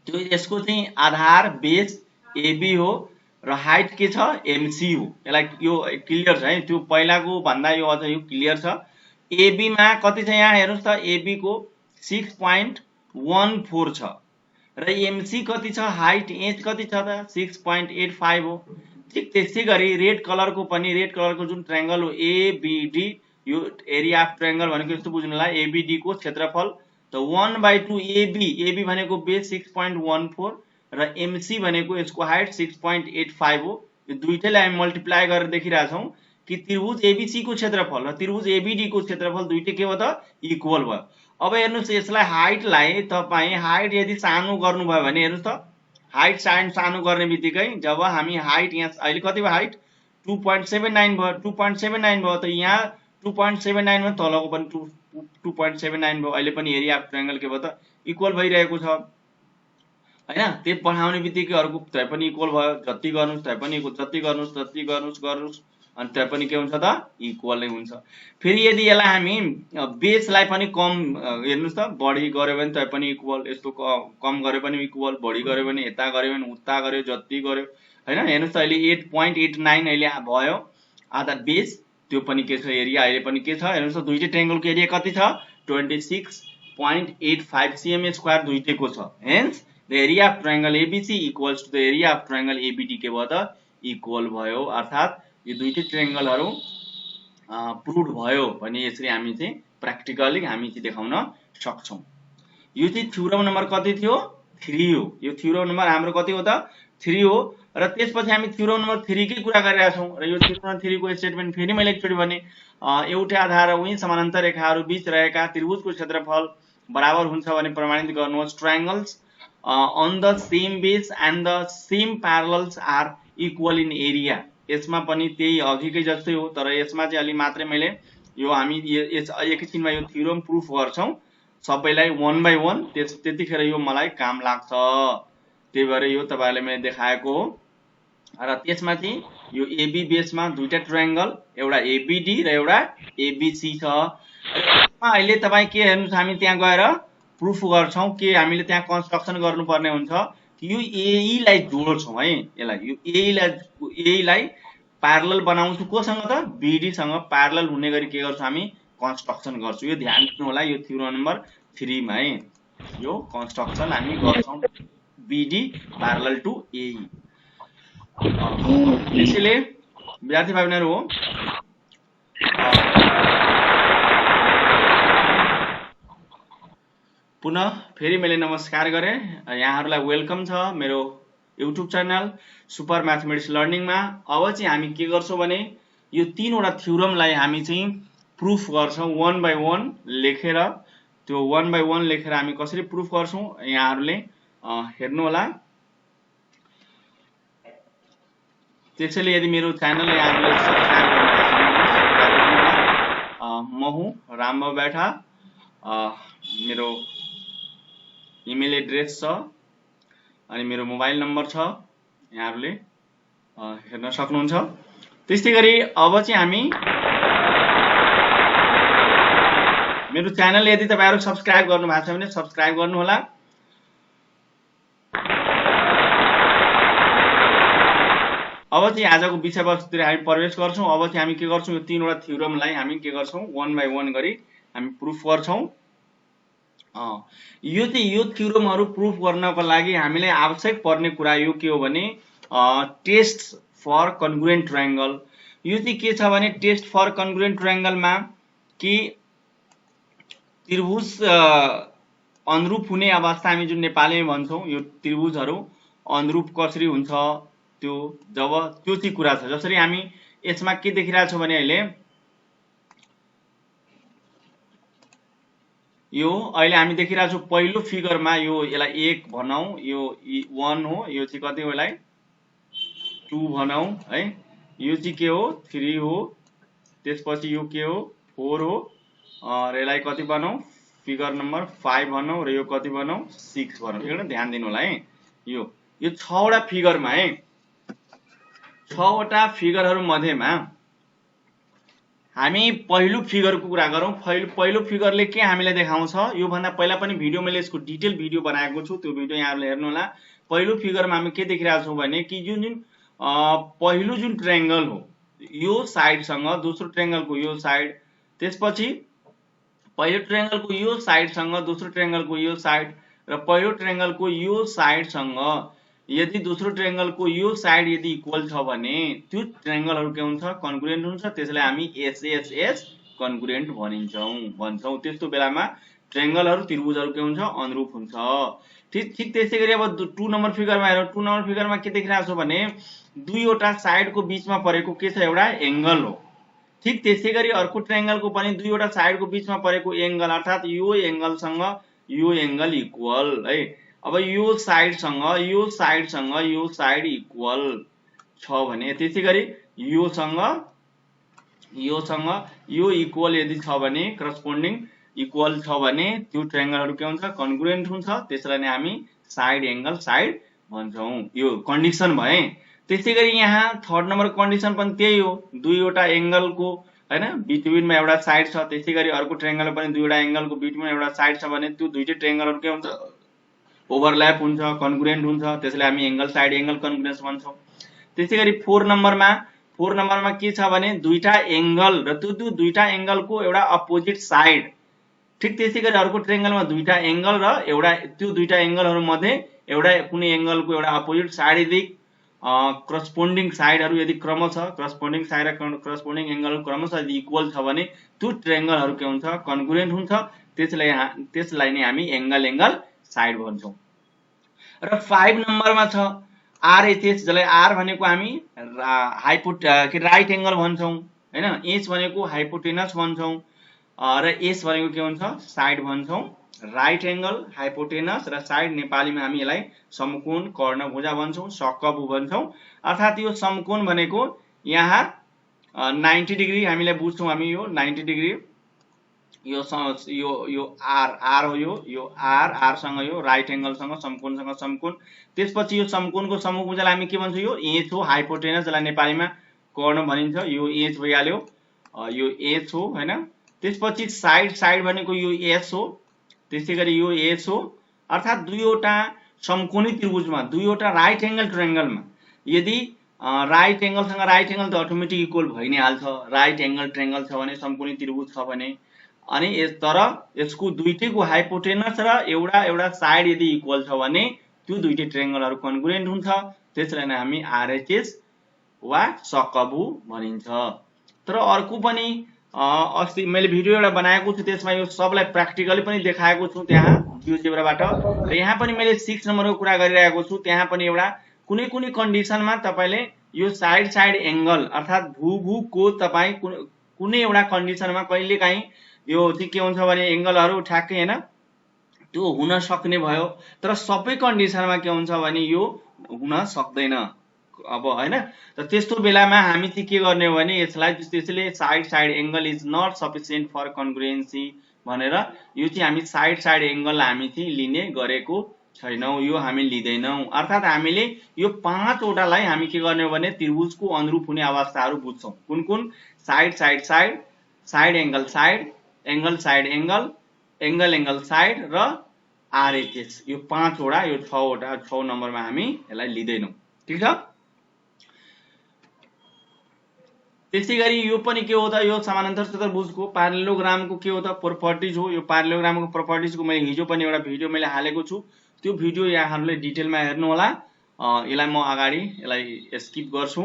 त्यो यसको चाहिँ आधार बेस एबी हो र हाइट के छ एमसी हो। यसलाई यो क्लियर छ है, त्यो पहिलाको भन्दा यो अझ यो क्लियर छ। एबी मा कति छ यहाँ हेर्नुस् त एबी को 6.14 छ र एमसी कति छ हाइट एच कति छ त 6.85 हो। ठीक त्यसै गरी रेड कलरको पनि रेड कलरको जुन ट्रायंगल हो एबीडी यो एरिया अफ ट्रायंगल भनेको यस्तो बुझ्नुलाई एबीडी को क्षेत्रफल त 1/2 एबी भनेको बेस 6.14 र एमसी भनेको यसको हाइट 6.85 हो। यो दुईटैलाई हामी मल्टिप्लाई गरेर देखिरहेका छौं कि त्रिभुज एबीसी को क्षेत्रफल र त्रिभुज एबीडी को क्षेत्रफल दुईटै के हो त इक्वल भयो। अब हेर्नुस् यसलाई हाइटलाई तपाई हाइट यदि सानो गर्नुभयो भने हेर्नुस् त हाइट सानो गर्ने बित्तिकै जब हामी हाइट यहाँ अहिले कति भयो हाइट 2.79 भयो 2.79 भयो त यहाँ 2.79 मा तलको पनि 2.79 भयो अहिले पनि एरिया अफ ट्रायंगल के भयो त इक्वल भइरहेको छ हैन त्यो बढाउने बित्तिकै अर्को त्यै पनि इक्वल भयो जति गर्नुस् त्यै पनि जति गर्नुस् अनि त्यै पनि के हुन्छ त इक्वल नै हुन्छ फेरि यदि यसलाई हामी बेसलाई पनि कम हेर्नुस् त बढी गर्यो भने त्यै पनि इक्वल यस्तो कम गर्यो पनि इक्वल बढी गर्यो भने यता गर्यो भने उता गर्यो जति गर्यो हैन हेर्नुस् त अहिले 8.89 अहिले भयो आधा बेस त्यो पनि के छ एरिया अहिले पनि के छ हेर्नुस् त दुईटै ट्रायंगलको एरिया कति छ 26.85 cm स्क्वायर दुईटैको छ hence the area of triangle ABC equals to the area of triangle ABD के भयो त इक्वल भयो अर्थात यो दुईटै ट्रायंगलहरु प्रुभ भयो भने यसरी हामी चाहिँ प्र्याक्टिकली हामी चाहिँ देखाउन सक्छौं यो चाहिँ थ्योरम नम्बर कति थियो 3 हो यो थ्योरम नम्बर हाम्रो कति हो त 3 हो र त्यसपछि हामी थ्योरम नम्बर 3 कै कुरा गरिरहेका छौं र यो थ्योरम नम्बर 3 को स्टेटमेन्ट फेरि मैले एकचोटी भने एउटै आधार र उही समानान्तर रेखाहरु बीच रहेका त्रिभुजको क्षेत्रफल बराबर हुन्छ भने प्रमाणित गर्नुहोस् triangles on the same base and the same parallels are equal in area यसमा पनि त्यही अघिकै जस्तै हो तर यसमा चाहिँ अलि मात्रै मैले यो हामी एकैछिनमा यो थ्योरम प्रुफ गर्छौं सबैलाई 1 by 1 त्यतिखेर यो मलाई काम लाग्छ त्यही भएर यो तपाईहरुलाई मैले देखाएको हो र त्यसमा चाहिँ यो AB बेसमा दुईटा ट्रायंगल एउटा ABD र एउटा ABC छ अहिले तपाई के हेर्नुस् हामी त्यहाँ गएर प्रुफ गर्छौं के हामीले त्यहाँ कन्स्ट्रक्सन गर्नुपर्ने हुन्छ कि यो AE लाई जोड्छौं है यसलाई यो AE लाई प्यारलल बनाउँछु कोसँग त BD सँग प्यारलल हुने गरी के गर्छौं हामी कन्स्ट्रक्सन गर्छौं यो ध्यान दिनु होला यो थ्योरम नम्बर 3 मा है यो कन्स्ट्रक्सन हामी गर्छौं BD प्यारलल टु AE त्यसैले विद्यार्थी भाइ बहिनीहरु हो पुनः फेरि मैले नमस्कार गरे यहाँहरुलाई वेलकम छ मेरो YouTube channel super mathematics learning मा अब चाहिँ हामी के गर्छौं भने यो तीनवटा थ्योरमलाई हामी चाहिँ प्रुफ गर्छौं 1 by 1 लेखेर त्यो 1 by 1 लेखेर हामी कसरी प्रुफ गर्छौं यहाँहरुले हेर्नु होला त्यसैले यदि मेरो च्यानल यहाँहरुले सब्स्क्राइब गर्नु म हुँ रामबाबु बैठा मेरो इमेल एड्रेस छ अनि मेरो मोबाइल नम्बर छ यहाँहरुले हेर्न सक्नुहुन्छ त्यस्तै गरी अब चाहिँ हामी मेरो च्यानल यदि तपाईहरु सब्स्क्राइब गर्नु भएको छ भने सब्स्क्राइब गर्नु होला अब चाहिँ आजको विषयवस्तुतिर हामी प्रवेश गर्छौं अब चाहिँ हामी के गर्छौं यो तीनवटा थ्योरमलाई हामी के गर्छौं 1 by 1 गरी हामी प्रुफ गर्छौं यो चाहिँ यो थ्योरमहरु प्रुफ गर्नको लागि हामीले आवश्यक पर्ने कुरा यो के हो भने टेस्ट फर कन्ग्रुएन्ट ट्रायंगल यो चाहिँ के छ भने टेस्ट फर कन्ग्रुएन्ट ट्रायंगल मा कि त्रिभुज अनुरूप हुने अवस्था हामी जुन नेपालीमा भन्छौं यो त्रिभुजहरु अनुरूप कसरी हुन्छ त्यो जब त्यो चाहिँ कुरा छ जसरी हामी यसमा के देखिरहेका छौं भने अहिले यो अहिले हामी देखिरहेका छौं पहिलो फिगरमा यो यसलाई 1 भनौं यो 1 हो यो चाहिँ कति हो यसलाई 2 भनौं है यो चाहिँ के हो 3 हो त्यसपछि यो के हो 4 हो र यसलाई कति भनौं फिगर नम्बर 5 भनौं र यो कति भनौं 6 भनौं एउटा ध्यान दिनु होला है यो 6 वटा फिगरमा है 6 वटा फिगरहरु मध्येमा हामी पहिलो फिगरको कुरा गरौं पहिलो फिगरले के हामीलाई देखाउँछ यो भन्दा पहिला पनि भिडियो मैले यसको डिटेल भिडियो बनाएको छु त्यो भिडियो यहाँहरुले हेर्नु होला पहिलो फिगरमा हामी के देखिरहेका छौं भने कि जुन पहिलो जुन ट्रायंगल हो यो साइड सँग दोस्रो ट्रायंगलको यो साइड त्यसपछि पहिलो ट्रायंगलको यो साइड सँग दोस्रो ट्रायंगलको यो साइड र पहिलो ट्रायंगलको यो साइड सँग यदि दोस्रो ट्रायंगलको यो साइड यदि इक्वल छ भने त्यो ट्रायंगलहरु के हुन्छ कन्ग्रुएन्ट हुन्छ त्यसैले हामी एसएसएस कन्ग्रुएन्ट भन्छौं त्यस्तो बेलामा ट्रायंगलहरु त्रिभुजहरु के हुन्छ अनुरूप हुन्छ ठीक त्यसै गरी अब 2 नम्बर फिगरमा हेरौं 2 नम्बर फिगरमा के देखिरहेको छ भने दुईवटा साइडको बीचमा परेको के छ एउटा एंगल हो ठिक त्यसै गरी अर्को ट्रायंगलको पनि दुईवटा साइडको बीचमा परेको एंगल अर्थात यो एंगलसँग यो एंगल इक्वल है। अब यो साइडसँग यो साइड इक्वल छ भने, त्यसै गरी योसँग यो इक्वल यदि छ भने, करस्पोन्डिङ इक्वल छ भने त्यो ट्रायंगलहरु के हुन्छ, कन्ग्रुएन्ट हुन्छ। त्यसलाई नै हामी साइड एंगल साइड भन्छौं। यो कन्डिसन भए। त्यसै गरी यहाँ थर्ड नम्बर कन्डिसन पनि त्यही हो, दुईवटा एंगलको हैन बिट्विनमा एउटा साइड छ। त्यसै गरी अर्को ट्रायंगल पनि दुईवटा एंगलको बिट्विनमा एउटा साइड छ भने त्यो दुईटै ट्रायंगलहरु के हुन्छ, ओभरल्याप हुन्छ, कन्ग्रुएन्ट हुन्छ। त्यसलाई हामी एंगल साइड एंगल कन्ग्रुएन्स भन्छौं। त्यसै गरी 4 नम्बरमा के छ भने दुईटा एंगल र त्यो दुईटा एंगलको एउटा अपोजिट साइड। ठीक त्यसै गरी अर्को ट्रायंगलमा दुईटा एंगल र एउटा त्यो दुईटा एंगलहरु मध्ये एउटा कुनै एंगलको एउटा अपोजिट साइड यदि करस्पोन्डिङ साइडहरु यदि क्रमशः करस्पोन्डिङ साइड र करस्पोन्डिङ एंगलहरु क्रमशः यदि इक्वल छ भने त्यो ट्रायंगलहरु के हुन्छ, कन्ग्रुएन्ट हुन्छ। त्यसलाई नै हामी एंगल साइड भन्छौं। र 5 नम्बरमा छ आरएचएस, जसलाई आर भनेको हामी राइट एंगल भन्छौं हैन, एच भनेको हाइपोटेनस भन्छौं र एस भनेको के हुन्छ, साइड भन्छौं। राइट एंगल, हाइपोटेनस र साइड नेपालीमा हामी यसलाई समकोण, कर्णभुजा भन्छौं, सकभु भन्छौं। अर्थात यो समकोण भनेको यहाँ 90 डिग्री हामीलाई बुझ्छौं हामी, यो 90 डिग्री यो आर हो, यो आर सँग यो राइट एंगल सँग समकोणसँग समकोण। त्यसपछि यो समकोणको समभुजालाई हामी के भन्छौं, यो एच हो। हाइपोटेनस जसलाई नेपालीमा कर्ण भनिन्छ, यो एच भइहाल्यो, यो एच हो हैन। त्यसपछि साइड भनेको यो एस हो। त्यसै गरी यो एस हो। अर्थात दुईवटा समकोणी त्रिभुजमा, दुईवटा राइट एंगल ट्रायंगलमा यदि राइट एंगलसँग राइट एंगल त अटोमेटिक इक्वल भइ नै हाल्छ। राइट एंगल ट्रायंगल छ भने, समकोणी त्रिभुज छ भने, अनि तर यसको दुईटैको हाइपोटेनस र एउटा साइड यदि इक्वल छ भने त्यो दुईटै ट्रायंगलहरु कन्ग्रुएन्ट हुन्छ। त्यसलाई नै हामी आरएचएस वा सकभु भनिन्छ। तर अर्को पनि अस्ति मैले भिडियो एउटा बनाएको छु, त्यसमा यो सबलाई प्र्याक्टिकली पनि देखाएको छु त्यहाँ जियोजेब्राबाट। र यहाँ पनि मैले 6 नम्बरको कुरा गरिरहेको छु। त्यहाँ पनि एउटा कुनै कन्डिसनमा तपाईले यो साइड एंगल अर्थात भूको तपाई कुनै एउटा कन्डिसनमा कहिलेकाहीँ यो चाहिँ के हुन्छ भने एंगलहरु ठ्याक्कै हैन त्यो हुन सक्ने भयो, तर सबै कन्डिसनमा के हुन्छ भने यो हुन सक्दैन अब हैन। त त्यस्तो बेलामा हामी चाहिँ के गर्ने हो भने त्यसले side angle is not sufficient for congruency भनेर यो चाहिँ हामी साइड एंगल हामी चाहिँ लिने गरेको छैनौं, यो हामी लिदैनौं। अर्थात हामीले यो 5 वटालाई हामी के गर्ने हो भने त्रिभुजको अनुरूप हुने अवस्थाहरु बुझ्छौं। कुन side angle side, angle side angle side र आरएचएस, यो 5 वटा, यो 6 नम्बरमा हामी यसलाई लिदैनौं। ठीक छ। त्यसै गरी यो पनि के हो त, यो समानान्तर चतुर्भुजको प्यारालेलोग्रामको के हो त प्रोपर्टिज हो। यो प्यारालेलोग्रामको प्रोपर्टिजको मैले हिजो पनि एउटा भिडियो मैले हालेको छु, त्यो भिडियो यहाँहरुले डिटेलमा हेर्नु होला। यसलाई म अगाडि यसलाई स्किप गर्छु।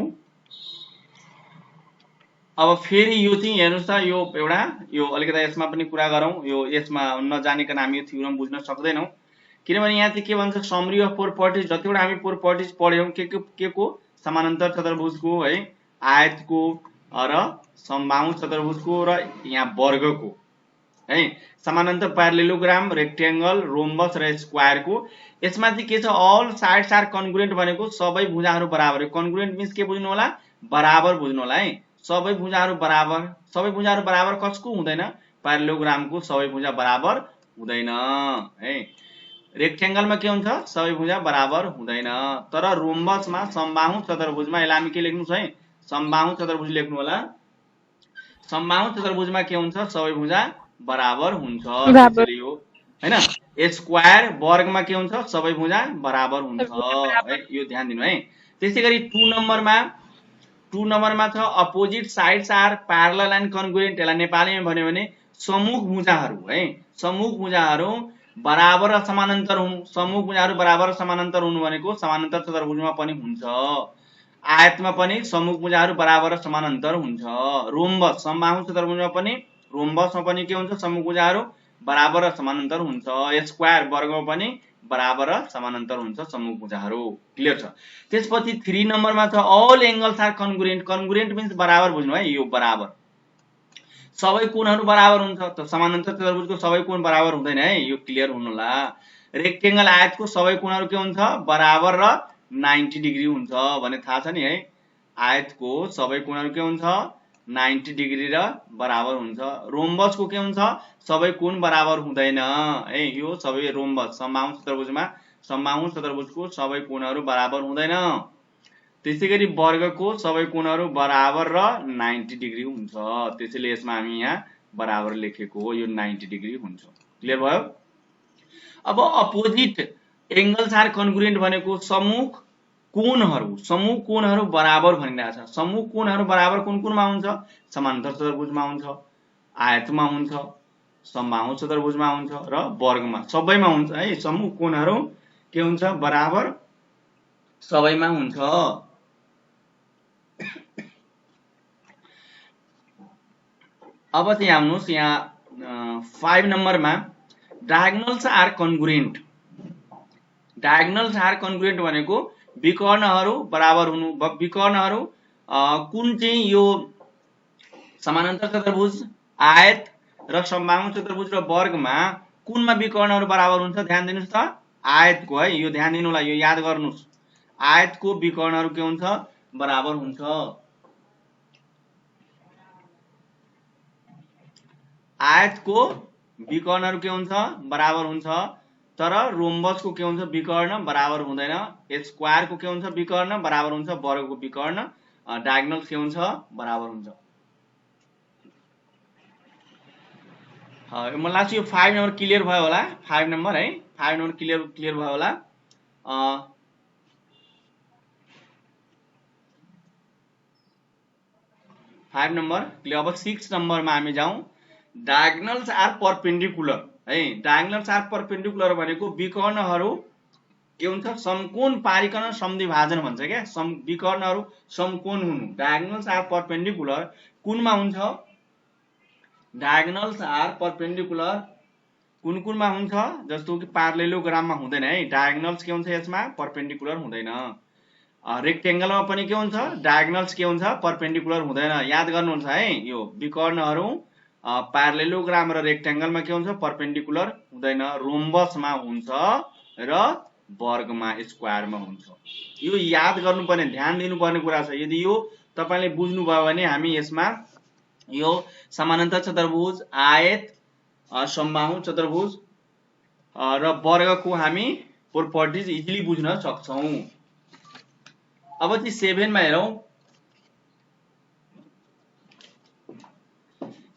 अब फेरि यो चाहिँ हेर्नुस् त, यो एउटा यो अलिकता यसमा पनि कुरा गरौँ। यो यसमा नजानिकन हामी यो थ्योरम बुझ्न सक्दैनौं, किनभने यहाँ चाहिँ के भन्छ, समरी अफ प्रोपर्टिज जतिवटा हामी प्रोपर्टिज पढ्यौं के को समानान्तर चतुर्भुजको है, आयतको र समबाहु चतुर्भुजको र यहाँ वर्गको है, समानान्तर प्यारालेलोग्राम, रेक्टेंगल, रोम्बस र स्क्वायरको। यसमा चाहिँ के छ, अल साइड्स आर कन्ग्रुएन्ट भनेको सबै भुजाहरु बराबर। कन्ग्रुएन्ट मिन्स के बुझ्नु होला, बराबर बुझ्नु होला है। सबै भुजाहरु बराबर कसको हुँदैन, प्यारालेलोग्रामको सबै भुजा बराबर हुँदैन है। रेक्टेंगलमा के हुन्छ, सबै भुजा बराबर हुँदैन। तर रोम्बसमा समबाहु चतुर्भुजमा यसलाई हामी के लेख्नु छ है, समबाहु चतुर्भुज लेख्नु होला। समबाहु चतुर्भुजमा के हुन्छ, सबै भुजा बराबर हुन्छ, त्यसैले यो हैन। स्क्वायर वर्गमा के हुन्छ, सबै भुजा बराबर हुन्छ है, यो ध्यान दिनु है। त्यसैगरी 2 नम्बरमा छ opposite sides are parallel and congruent. यसलाई नेपालीमा भन्यो भने सम्मुख भुजाहरु है, सम्मुख भुजाहरु बराबर र समानान्तर हुनु। सम्मुख भुजाहरु बराबर र समानान्तर हुनु भनेको समानान्तर चतुर्भुजमा पनि हुन्छ, आयतमा पनि सम्मुख भुजाहरु बराबर र समानान्तर हुन्छ। रोम्बस समबाहु चतुर्भुजमा पनि, रोम्बसमा पनि के हुन्छ, सम्मुख भुजाहरु बराबर र समानान्तर हुन्छ। स्क्वायर वर्गमा पनि बराबर र समानान्तर हुन्छ सम्मुख भुजाहरु। क्लियर छ। त्यसपछि 3 नम्बरमा छ अल एंगल्स आर कन्ग्रुएन्ट। कन्ग्रुएन्ट मिन्स बराबर बुझ्नु है, यो बराबर सबै कोणहरू बराबर हुन्छ त समानान्तर चतुर्भुजको सबै कोण बराबर हुँदैन है, यो क्लियर हुनुला। रेक्टेंगल आयतको सबै कोणहरू के हुन्छ बराबर र 90 डिग्री हुन्छ भने थाहा छ नि है। आयतको सबै कोणहरू के हुन्छ 90 डिग्री र बराबर हुन्छ। रोम्बसको के हुन्छ सबै कोण बराबर हुँदैन है, यो सबै रोम्बस समबाहु चतुर्भुजको सबै कोणहरू बराबर हुँदैन। त्यसैगरी वर्गको सबै कोणहरू बराबर र 90 डिग्री हुन्छ, त्यसैले यसमा हामी यहाँ बराबर लेखेको हो, यो 90 डिग्री हुन्छ। क्लियर भयो। अब अपोजिट एंगल्स आर कन्ग्रुएन्ट भनेको सम्मुख कोणहरू बराबर भनिरहेछ। सम्मुख कोणहरू बराबर कुन कुनमा हुन्छ समानान्तर चतुर्भुजमा हुन्छ, आयतमा हुन्छ, समबाहु चतुर्भुजमा हुन्छ र वर्गमा सबैमा हुन्छ है। सम्मुख कोणहरू के हुन्छ बराबर सबैमा हुन्छ। अब चाहिँ आउनुस् यहाँ 5 नम्बरमा डायगोनल्स आर कन्ग्रुएन्ट। डायगोनल्स आर कन्ग्रुएन्ट भनेको विकर्णहरू बराबर हुनु। विकर्णहरू कुन चाहिँ यो समानान्तर चतुर्भुज, आयत र समबाहु चतुर्भुज र वर्गमा कुनमा विकर्णहरू बराबर हुन्छ ध्यान दिनुस् त, आयतको है, यो ध्यान दिनुला, यो याद गर्नुस्। आयतको विकर्णहरू के हुन्छ बराबर हुन्छ। आयतको विकर्णहरू के हुन्छ बराबर हुन्छ, तर रोम्बसको के हुन्छ विकर्ण बराबर हुँदैन। स्क्वायरको के हुन्छ विकर्ण बराबर हुन्छ, वर्गको विकर्ण डायगोनल्स के हुन्छ बराबर हुन्छ। मलाई लाग्छ यो 5 नम्बर क्लियर भयो होला। 5 नम्बर है, 5 नम्बर क्लियर भयो होला। 5 नम्बर क्लियर। अब 6 नम्बरमा हामी जाउँ। डायगोनल्स आर परपेन्डिकुलर है। डायगोनल्स आर परपेन्डिकुलर भनेको विकर्णहरू के हुन्छ समकोण पारिकन समद्विभाजन भन्छ क्या। विकर्णहरू समकोण हुनु। डायगोनल्स आर परपेन्डिकुलर कुनमा हुन्छ, डायगोनल्स आर परपेन्डिकुलर कुन कुनमा हुन्छ, जस्तो कि प्यारालेलोग्राममा हुँदैन है। डायगोनल्स के हुन्छ यसमा परपेन्डिकुलर हुँदैन। रेक्टेंगलमा पनि के हुन्छ डायगोनल्स के हुन्छ परपेन्डिकुलर हुँदैन। याद गर्नुहुन्छ है, यो विकर्णहरू प्यारालेलोग्राम र रेक्टेंगलमा के हुन्छ परपेन्डिकुलर हुँदैन। रोम्बसमा हुन्छ र वर्गमा स्क्वायरमा हुन्छ। यो याद गर्नुपर्ने, ध्यान दिनुपर्ने कुरा छ। यदि यो तपाईले बुझ्नुभयो भने हामी यसमा यो समानान्तर चतुर्भुज, आयत, समबाहु चतुर्भुज र वर्गको हामी प्रोपर्टिज इजिली बुझ्न सक्छौं। अब चाहिँ 7 मा हेरौं।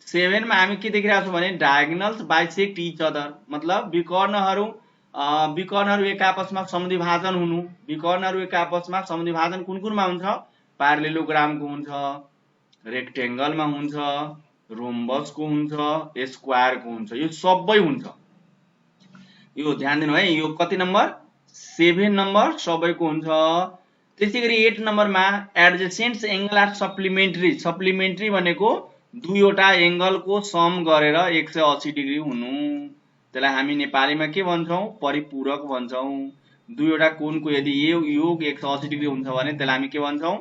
7 मा हामी के देखिरहेछौं भने डायगोनल्स बाइसेक्ट इच अदर, मतलब विकर्णहरू एक आपसमा समद्विभाजन हुनु। विकर्णहरू एक आपसमा समद्विभाजन कुन कुनमा हुन्छ, प्यारालेलोग्रामको हुन्छ, रेक्टेंगलमा हुन्छ, रोम्बसको हुन्छ, स्क्वायरको हुन्छ, यो सबै हुन्छ। यो ध्यान दिनु है। यो कति नम्बर 7 नम्बर सबैको हुन्छ। त्यसैगरी 8 नम्बरमा adjacent angle are supplementary. Supplementary भनेको दुईवटा एंगलको सम गरेर 180 डिग्री हुनु। त्यसलाई हामी नेपालीमा के भन्छौं परिपूरक भन्छौं। दुईवटा कोणको यदि योग 180 डिग्री हुन्छ भने त्यसलाई हामी के भन्छौं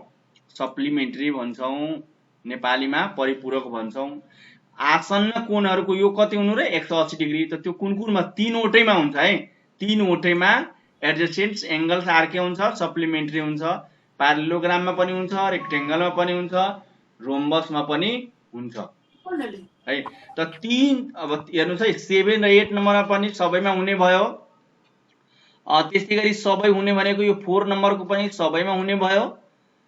सप्लिमेन्ट्री भन्छौं, नेपालीमा परिपूरक भन्छौं। आसन्न कोणहरूको योग कति हुनु रे 180 डिग्री, त त्यो कुन कुनमा तीनवटैमा हुन्छ है। तीनवटैमा एडजेसेन्ट एंगल्स आर के हुन्छ सप्लिमेन्ट्री हुन्छ। प्यारालेलोग्राममा पनि हुन्छ, रेक्टेंगलमा पनि हुन्छ, रोम्बसमा पनि हुन्छ है। त तीन अब हेर्नुस् है 7 र 8 नम्बरमा पनि सबैमा हुने भयो। त्यसैगरी सबै हुने भनेको यो 4 नम्बरको पनि सबैमा हुने भयो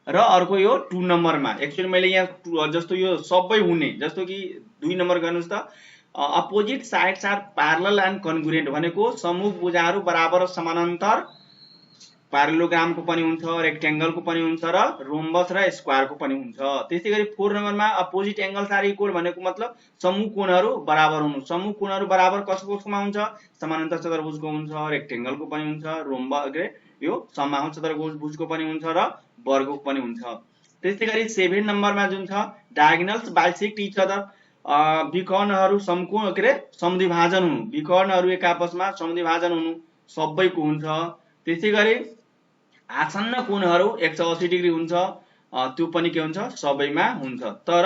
र अर्को यो 2 नम्बरमा। एक्चुअली मैले यहाँ जस्तो यो सबै हुने, जस्तो कि 2 नम्बर गर्नुस् त opposite sides are parallel and congruent भनेको सम्मुख भुजाहरू बराबर र समानान्तर। प्यारालेलोग्रामको पनि हुन्छ, रेक्टेंगलको पनि हुन्छ र रोम्बस र स्क्वायरको पनि हुन्छ। त्यसैगरी 4 नम्बरमा अपोजिट एंगल्स आर इक्वल भनेको मतलब सम्मुख कोणहरू बराबर हुनु। सम्मुख कोणहरू बराबर कसकोमा हुन्छ समानान्तर चतुर्भुजको हुन्छ, रेक्टेंगलको पनि हुन्छ, रोम्बस यो समबाहु चतुर्भुजको पनि हुन्छ र वर्गको पनि हुन्छ। त्यसैगरी 7 नम्बरमा जुन छ डायगोनल्स बाइसेक्ट इच अदर, विकर्णहरू समकोण समद्विभाजन हुनु। विकर्णहरू एक आपसमा समद्विभाजन हुनु सबैको हुन्छ। त्यसैगरी आसन्न कोणहरू 180 डिग्री हुन्छ। त्यो पनि के हुन्छ सबैमा हुन्छ। तर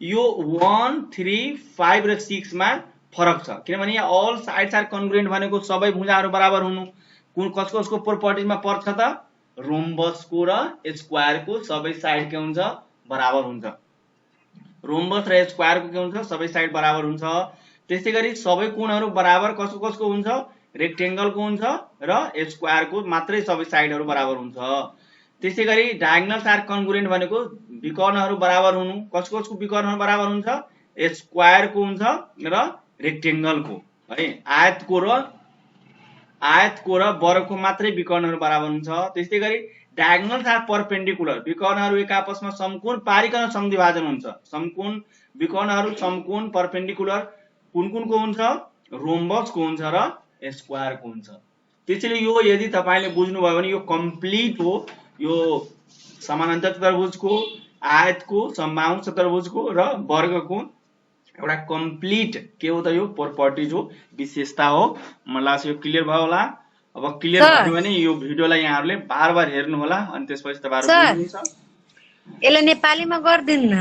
यो 1 3 5 र 6 मा फरक छ, किनभने यहाँ अल साइड्स आर कन्ग्रुएन्ट भनेको सबै भुजाहरू बराबर हुनु कुन कसको प्रोपर्टिजमा पर्छ त रोम्बसको र स्क्वायरको सबै साइड के हुन्छ बराबर हुन्छ। रोम्बस र स्क्वायरको के हुन्छ सबै साइड बराबर हुन्छ। त्यसैगरी सबै कोणहरू बराबर कसको हुन्छ रेक्टेंगलको हुन्छ र स्क्वायरको मात्रै सबै साइडहरू बराबर हुन्छ। त्यसैगरी डायगोनल्स आर कन्ग्रुएन्ट भनेको विकर्णहरू बराबर हुनु कसको विकर्णहरू बराबर हुन्छ स्क्वायरको हुन्छ र रेक्टेंगलको है। आयतको र वर्गको मात्रै विकर्णहरू बराबर हुन्छ। त्यसैगरी डायगोनल्स आर परपेंडिकुलर विकर्णहरू एक आपसमा समकोण पारिकन समद्विभाजन हुन्छ। समकोण विकर्णहरू समकोण परपेंडिकुलर कुनको हुन्छ रोम्बसको हुन्छ र स्क्वायरको हुन्छ। त्यसैले यो यदि तपाईले बुझ्नुभयो भने यो कम्प्लिट हो यो समानान्तर चतुर्भुजको आयतको समबाहु चतुर्भुजको र वर्गको एउटा कम्प्लिट के हो त यो प्रोपर्टिज हो विशेषता हो। मलाई लाग्छ यो क्लियर भयो होला। अब क्लियर भयो भने यो भिडियोलाई यहाँहरुले बार-बार हेर्नु होला अनि त्यसपछि तपाईहरु बुझ्नुहुन्छ। यसले नेपालीमा गर्दिन न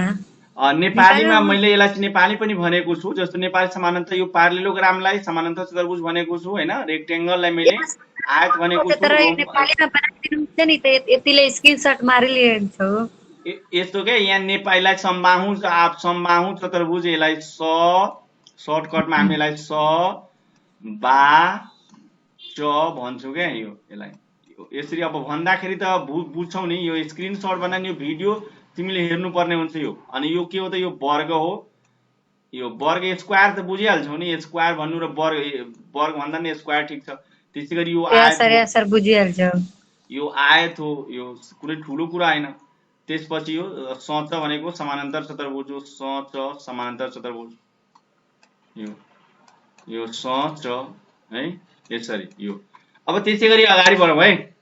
नेपालीमा मैले यसलाई नेपाली पनि भनेको छु। जस्तो नेपाली समानान्तर यो पार्लेलोग्रामलाई समानान्तर चतुर्भुज भनेको छु हैन, रेक्टेंगललाई मैले आयत भनेको छु। तर नेपालीमा बनाइदिनु हुन्छ नि त यतिले स्क्रिनशट मारि लिन्छौ। यस्तो के यहाँ नेपालीलाई समबाहु चतुर्भुज यसलाई सर्टकटमा हामी यसलाई बा च भन्छौं के यो यसलाई यसरी। अब भन्दाखेरि त बुझ्छौ नि यो स्क्रिनशट भन्दा नि यो भिडियो तिमीले हेर्नु पर्ने हुन्छ यो। अनि यो के हो त यो वर्ग हो। यो वर्ग स्क्वायर त बुझिहाल्छौ नि स्क्वायर भन्नु र वर्ग भन्दा नि स्क्वायर ठीक छ। त्यसैगरी यो आयत सर बुझिहाल्छौ यो आयत हो यो कुनै ठुलो कुरा हैन। त्यसपछि यो सच भनेको समानान्तर चतुर्भुज हो सच समानान्तर चतुर्भुज यो सच है यसरी यो। अब त्यसैगरी अगाडि बढौं है।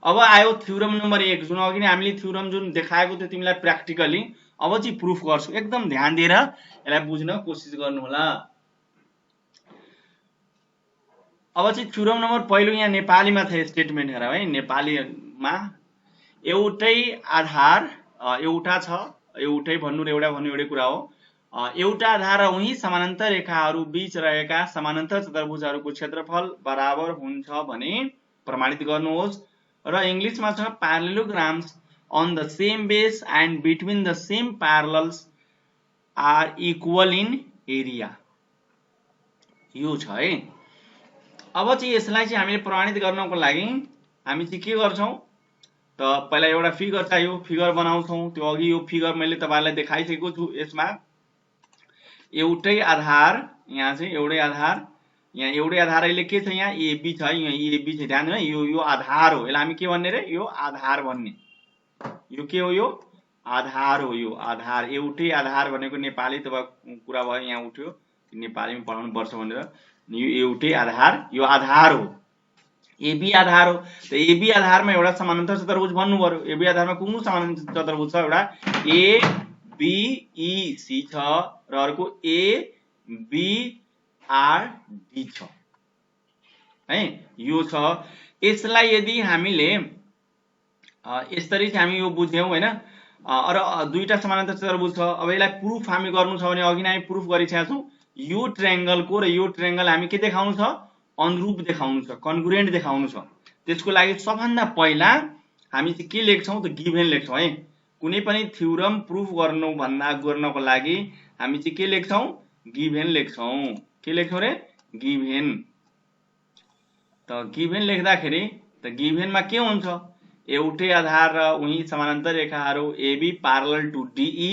अब आयो थ्योरम नम्बर 1 जुन अघि नै हामीले थ्योरम जुन देखाएको थियो तिमीलाई प्र्याक्टिकली। अब चाहिँ प्रुफ गर्छु एकदम ध्यान दिएर यसलाई बुझ्न कोसिस गर्नु होला। अब चाहिँ थ्योरम नम्बर पहिलो यहाँ नेपालीमा थियो स्टेटमेन्ट हेरौ है। नेपालीमा एउटै आधार एउटा छ एउटै भन्नु र एउटा भन्नु एउटै कुरा हो। एउटा आधार र उही समानान्तर रेखाहरू बीच रहेका समानान्तर चतुर्भुजहरूको क्षेत्रफल बराबर हुन्छ भने प्रमाणित गर्नुहोस्। र इंग्लिशमा छ parallelograms on the same base and between the same parallels are equal in area। यो छ है। अब चाहिँ यसलाई चाहिँ हामीले प्रमाणित गर्नको लागि हामी चाहिँ के गर्छौं त पहिला एउटा फिगर चाहियो फिगर बनाउँछौं। त्यो अघि यो फिगर मैले तपाईलाई देखाइसकेको छु। यसमा एउटै आधार यहाँ चाहिँ एउटै आधार यहाँ एउटै आधार अहिले के छ यहाँ एबी छ यहाँ एबी छ। ध्यान दिनु यो आधार हो। यसलाई हामी के भन्ने रे यो आधार भन्ने। यो के हो यो आधार हो। यो आधार एउटै आधार भनेको नेपाली तपाईको कुरा भयो यहाँ उठ्यो नेपालीमा पढाउनु पर्छ भनेर। यो एउटै आधार यो आधार हो एबी आधार हो। त एबी आधारमा एउटा समानान्तर चतुर्भुज भन्नु पर्यो। एबी आधारमा कुन समानान्तर चतुर्भुज छ एउटा ए बी ई सी छ र अर्को ए बी आर डी छ है यो छ। यसलाई यदि हामीले यसरी चाहिँ हामी यो बुझ्यौं हैन। र दुईटा समानान्तर चतुर्भुज छ। अब यसलाई प्रुफ हामी गर्नु छ भने अघि नै हामी प्रुफ गरिसकेका छौं। यो ट्रायंगलको र यो ट्रायंगल हामी के देखाउनु छ अनुरूप देखाउनु छ कन्ग्रुएन्ट देखाउनु छ। त्यसको लागि सबभन्दा पहिला हामी चाहिँ के लेख्छौं त गिभेन लेख्छौं है। कुनै पनि थ्योरम प्रुफ गर्नको लागि हामी चाहिँ के लेख्छौं गिभेन लेख्छौं। के लेख्छौं रे गिभेन। त गिभेन लेख्दाखेरि त गिभेनमा के हुन्छ एउटै आधार र उही समानान्तर रेखाहरू एबी प्यारलल टु डीई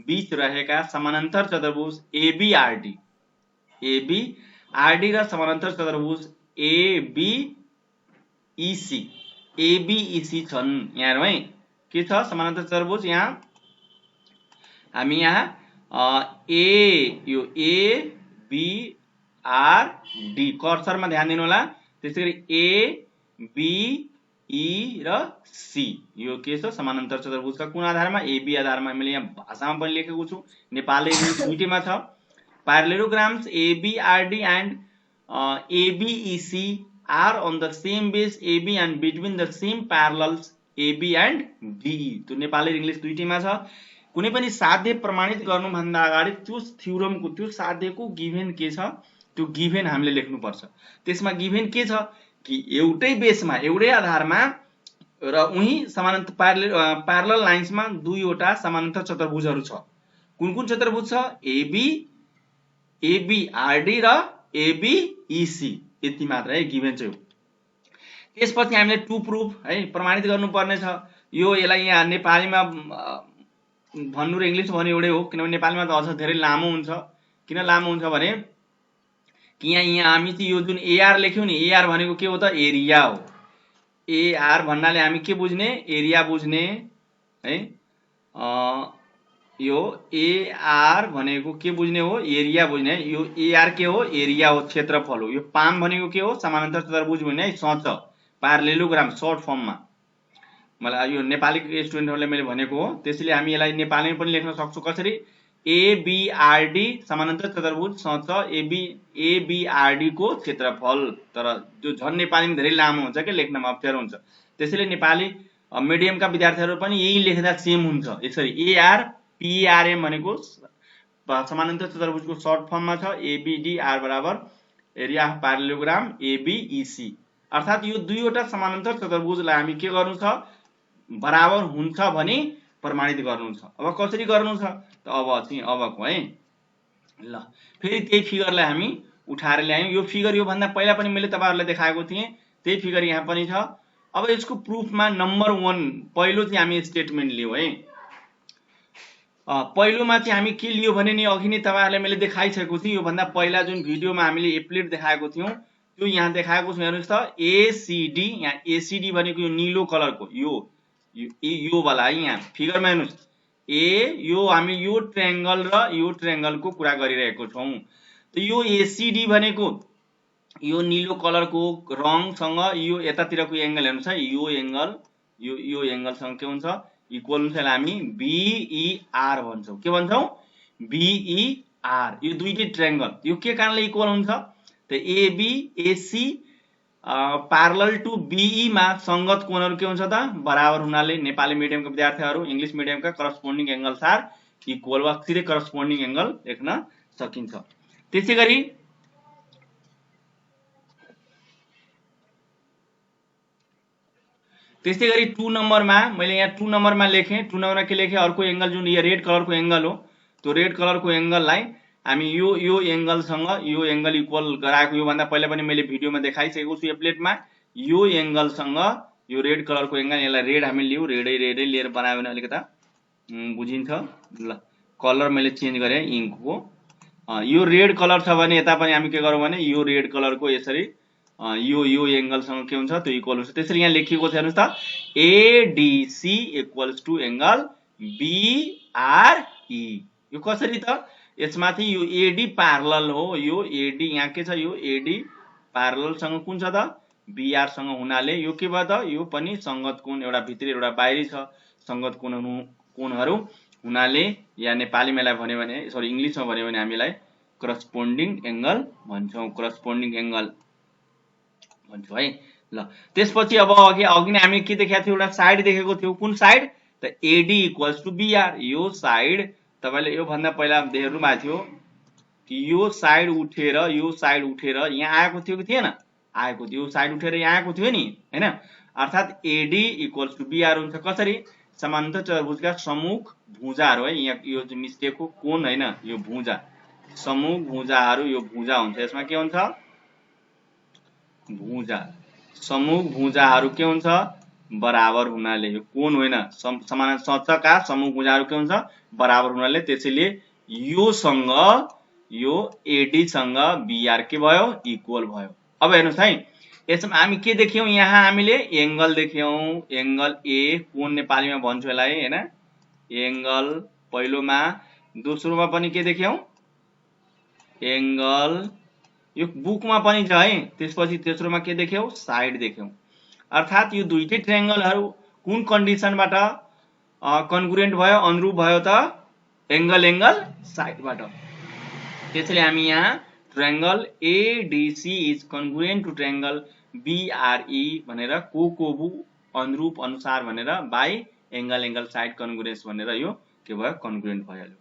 बीच रहेका समानान्तर चतुर्भुज एबीआरडी र समानान्तर चतुर्भुज एबीईसी छन्। यहाँ हेरौँ है के छ समानान्तर चतुर्भुज। यहाँ हामी यहाँ यो ए बी आर डी कर्सरमा ध्यान दिनु होला। त्यसैगरी ए बी ई र सी यो के छ समानान्तर चतुर्भुज छ। कुन आधारमा एबी आधारमा। मैले यहाँ भाषामा पनि लेखेको छु नेपाली दुईटैमा छ। Parallelograms ABRD and ABEC are on the same base AB and between the same parallels AB and DE. त्यो नेपाली र इङ्ग्लिस दुईटैमा छ। कुनै पनि साध्य प्रमाणित गर्नुभन्दा अगाडि त्यो थ्योरमको त्यो साध्यको गिभेन के छ त्यो गिभेन हामीले लेख्नुपर्छ। त्यसमा गिभेन के छ कि एउटै बेसमा एउटै आधारमा र उही समानान्तर प्यारलल लाइन्समा दुईवटा समानान्तर चतुर्भुजहरू छ। कुन कुन चतुर्भुज छ? एबी, एबीआरडी र एबीईसी। यति मात्र है गिभेन चाहिँ हो। त्यसपछि हामीले टु प्रुफ है प्रमाणित गर्नुपर्ने छ। यो यसलाई यहाँ नेपालीमा भन्नु र इङ्ग्लिसमा भन्नु एउटै हो, किनभने नेपालीमा त अझ धेरै लामो हुन्छ। किन लामो हुन्छ भने कि यहाँ हामी चाहिँ यो जुन एआर लेख्यौँ नि, एआर भनेको के हो त? एरिया हो। एआर भन्नाले हामी के बुझ्ने? एरिया बुझ्ने है। यो एआर भनेको के बुझ्ने हो? एरिया बुझ्ने है। यो एआर के हो? एरिया हो, क्षेत्रफल हो। यो पाम भनेको के हो? समानान्तर चतुर्भुज बुझ्ने है, सच प्यारालेलोग्राम सर्ट फर्ममा। मलाई यो नेपाली स्टुडेन्टहरूले मैले भनेको हो, त्यसैले हामी यसलाई नेपालीमा पनि लेख्न सक्छौँ। कसरी? एबीआरडी समानान्तर चतुर्भुज सच एबीआरडी को क्षेत्रफल। तर जो झन् नेपालीमा धेरै लामो हुन्छ के लेख्नमा अप्ठ्यारो हुन्छ, त्यसैले नेपाली मिडियमका विद्यार्थीहरू पनि यही लेख्दा सेम हुन्छ। यसरी एआर पीआरएम भनेको समानान्तर चतुर्भुजको सर्ट फर्ममा छ। एबीडीआर बराबर एरिया अफ प्यारालेलोग्राम एबीईसी। अर्थात् यो दुईवटा समानान्तर चतुर्भुजलाई हामी के गर्नु छ? बराबर हुन्छ भनी प्रमाणित गर्नु छ। अब कसरी गर्नु छ त? अब चाहिँ अबको है ल फेरि त्यही फिगरलाई हामी उठाएर ल्यायौँ। यो फिगर यो भन्दा पहिला पनि मैले तपाईहरुलाई देखाएको थिएँ, त्यही फिगर यहाँ पनि छ। अब यसको प्रुफमा नम्बर 1 पहिलो चाहिँ हामी स्टेटमेन्ट लियौँ है। पहिलोमा चाहिँ हामी के लियो भने नि अघि नै तपाईहरुलाई मैले देखाइसकेको थिएँ। यो भन्दा पहिला जुन भिडियोमा हामीले एप्लेट देखाएको थियौँ त्यो यहाँ देखाएको छु। हेर्नुस् त एसीडी, यहाँ एसीडी भनेको यो नीलो कलरको यो वाला है। यहाँ फिगरमा हेर्नुस् यो हामी यो ट्रायंगल र यो ट्रायंगलको कुरा गरिरहेको छौं। त यो एसीडी भनेको यो नीलो कलरको रङसँग यो यतातिरको एंगल हेर्नुस् है, यो एंगल यो एंगलसँग के हुन्छ? इक्वल हुन्छ। यसलाई हामी बीईआर भन्छौं। के भन्छौं? बीईआर। यो दुईटै ट्रायंगल यो के कारणले इक्वल हुन्छ त? AB AC parallel to BE मा संगत कोणहरु के हुन्छ त? बराबर हुनाले नेपाली मिडियमका विद्यार्थीहरु इंग्लिश मिडियमका करस्पोन्डिङ एंगल्स आर इक्वल वा सिधै करस्पोन्डिङ एंगल लेख्न सकिन्छ। त्यसैगरी त्यसैगरी 2 नम्बरमा मैले यहाँ 2 नम्बरमा लेखेँ। 2 नम्बरमा के लेखेँ? अर्को एंगल जुन यो रेड कलरको एंगल हो, त्यो रेड कलरको एंगललाई हामी यो एंगलसँग यो एंगल इक्वल गराएको। यो भन्दा पहिला पनि मैले भिडियोमा देखाइसकेको छु एप्लेटमा। यो एंगलसँग यो रेड कलरको एंगल, यसलाई रेड हामी लियौ, रेडै लिएर बनायो भने अलिकता बुझिन्छ। ल कलर मैले चेन्ज गरे इङ्कको। यो रेड कलर छ भने यता पनि हामी के गरौँ भने यो रेड कलरको यसरी यो एंगलसँग के हुन्छ? त्यो इक्वल हुन्छ। त्यसैले यहाँ लेखिएको छ हेर्नुस् त एडीसी इक्वल्स टु एंगल बीआरई। यो कसरी त? यसमाथि यो एडी प्यारलल हो। यो एडी यहाँ के छ? यो एडी प्यारलल सँग कुन छ त? बीआर सँग हुनाले यो के भयो त? यो पनि संगत कोण, एउटा भित्री एउटा बाहिरी छ। संगत कोणहरु हुनाले या नेपालीमा यसलाई भन्यो भने सरी इंग्लिशमा भन्यो भने हामीलाई करस्पोन्डिङ एंगल भन्छौं। करस्पोन्डिङ एंगल भन्छौं है। ल त्यसपछि अब अघि नै हामी के देखाएको थियौ? एउटा साइड देखेको थियौ। कुन साइड त? AD equals to BR. यो साइड तपाईले यो भन्दा पहिला हेर्नु भएको थियो कि यो साइड उठेर यहाँ आएको थियो कि थिएन? आएको थियो। साइड उठेर यहाँ आएको थियो नि, हैन? अर्थात एडी इक्वल्स टु बीआर हुन्छ। कसरी? समानान्तर चतुर्भुजका सम्मुख भुजाहरू है। यहाँ यो चाहिँ मिस्टेक हो, कोण हैन, यो भुजा, सम्मुख भुजाहरू, यो भुजा हुन्छ। यसमा के हुन्छ? भुजा। सम्मुख भुजाहरू के हुन्छ? बराबर हुनाले, यो कोण होइन, समानान्तर सचका सम्मुख भुजाहरू के हुन्छ? बराबर हुनाले, त्यसैले यो सँग यो एडी सँग बीआर के भयो? इक्वल भयो। अब हेर्नुस् है, यसमा हामी के देख्यौं? यहाँ हामीले एंगल देख्यौं, एंगल ए, कोण नेपालीमा भन्छु यसलाई हैन, एंगल पहिलोमा। दोस्रोमा पनि के देख्यौं? एंगल। यो बुकमा पनि छ है। त्यसपछि तेस्रोमा के देख्यौं? साइड देख्यौं। अर्थात यो दुईटै ट्रायंगलहरु कुन कन्डिसनबाट कन्ग्रुएन्ट भयो, अनुरूप भयो त? एंगल साइडबाट। त्यसैले हामी यहाँ triangle ADC is congruent to triangle BRE भनेर कोकोबु अनुरूप अनुसार भनेर बाई एंगल साइड कन्ग्रुएन्स भनेर यो के भयो कन्ग्रुएन्ट भइहाल्यो।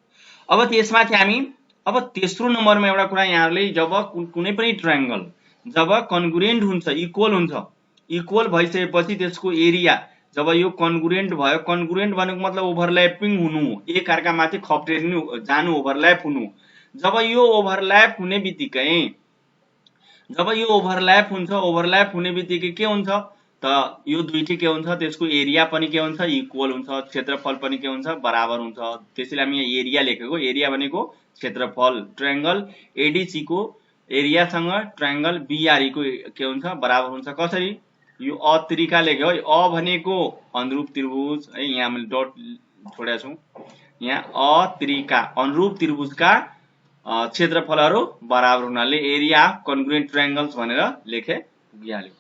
अब त्यसमाथि हामी अब तेस्रो नम्बरमा एउटा कुरा यहाँहरुले जब कुनै पनि ट्रायंगल जब कन्ग्रुएन्ट हुन्छ इक्वल भइसकेपछि त्यसको एरिया जब यो कन्ग्रुएन्ट भयो, कन्ग्रुएन्ट भनेको मतलब ओभरल्यापिङ हुनु, एक अर्कामाथि खप्टिनु जानु, ओभरल्याप हुनु। जब यो ओभरल्याप हुने बित्तिकै जब यो ओभरल्याप हुन्छ, ओभरल्याप हुने बित्तिकै के हुन्छ त यो दुईटै के हुन्छ त्यसको एरिया पनि के हुन्छ इक्वल हुन्छ, क्षेत्रफल पनि के हुन्छ बराबर हुन्छ। त्यसैले हामी यहाँ एरिया लेखेको, एरिया भनेको क्षेत्रफल। ट्रायंगल एडीसी को एरिया सँग ट्रायंगल बीआरई को के हुन्छ बराबर हुन्छ। कसरी यो अ त्रिका लेख्यो है, अ भनेको अनुरूप त्रिभुज है, यहाँ मैले डट छोडेको छु, यहाँ अ त्रिका अनुरूप त्रिभुजका क्षेत्रफलहरू बराबर हुनाले एरिया अफ कन्ग्रुएन्ट ट्रायंगल्स भनेर लेखे पुगिहाल्यो।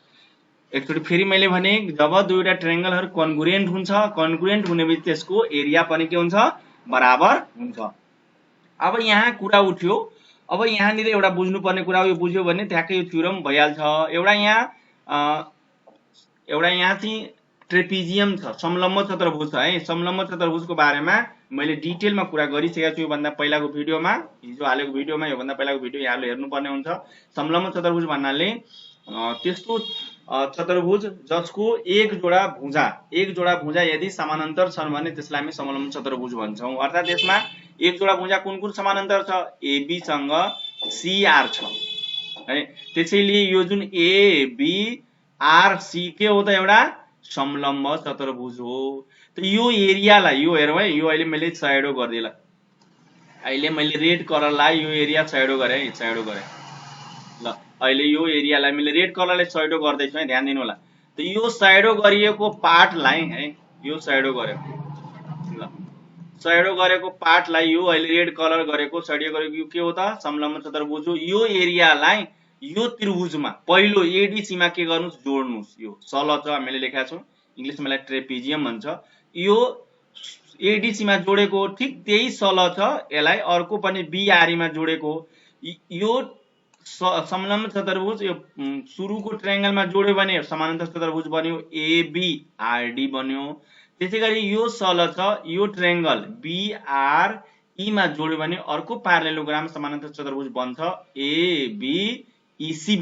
एकचोटि फेरि मैले भने जब दुईवटा ट्रायंगलहरू कन्ग्रुएन्ट हुन्छ, कन्ग्रुएन्ट हुने बित्तिकै त्यसको एरिया पनि के हुन्छ बराबर हुन्छ। अब यहाँ कुरा उठ्यो, अब यहाँनिर एउटा बुझ्नुपर्ने कुरा यो बुझ्यो भने ठ्याक्कै यो थ्योरम भइहाल्छ। एउटा यहाँ चाहिँ ट्रेपिजियम छ, समलम्ब चतुर्भुज छ है। समलम्ब चतुर्भुजको बारेमा मैले डिटेलमा कुरा गरिसकेको छु योभन्दा पहिलाको भिडियोमा, हिजो हालेको भिडियोमा, योभन्दा पहिलाको भिडियो यहाँले हेर्नुपर्ने हुन्छ। समलम्ब चतुर्भुज भन्नाले त्यस्तो चतुर्भुज जसको एक जोडा भुजा यदि समानान्तर छन् भने त्यसलाई हामी समलम्ब चतुर्भुज भन्छौं। अर्थात् यसमा एक जोडा भुजा कुन समानान्तर छ, एबी सँग सीआर छ है। त्यसैले यो जुन एबी आर सी के हो त एउटा समलम्ब चतुर्भुज हो। त यो एरियालाई यो हेरौँ है, यो अहिले मैले स्याडो गर्दिएला, अहिले मैले रेड कलरलाई यो एरिया स्याडो गरे है, स्याडो गरे ल। अहिले यो एरियालाई मैले रेड कलरले स्याडो गर्दैछु है, ध्यान दिनु होला। त यो स्याडो गरिएको पार्टलाई है, यो स्याडो गरेको ल, स्याडो गरेको पार्टलाई यो अहिले रेड कलर गरेको स्याडो गरेको यो के हो त समलम्ब चतुर्भुज हो। यो एरियालाई यो त्रिभुजमा पहिलो एडीसी मा के गर्नुस् जोड्नुस्। यो सल छ हामीले लेखेका छौं, इंग्लिशमा यसलाई ट्रेपिजियम भन्छ। यो एडीसी मा जोडेको ठीक त्यही सल छ, यसलाई अर्को पनि बीआरई मा जोडेको। यो समलम्ब चतुर्भुज यो सुरुको ट्रायंगलमा जोड्यो भने समानान्तर चतुर्भुज बन्यो, एबीआरडी बन्यो। त्यसैगरी यो सल छ, यो ट्रायंगल बीआरई मा जोड्यो भने अर्को प्यारालेलोग्राम समानान्तर चतुर्भुज बन्छ, एबीईसी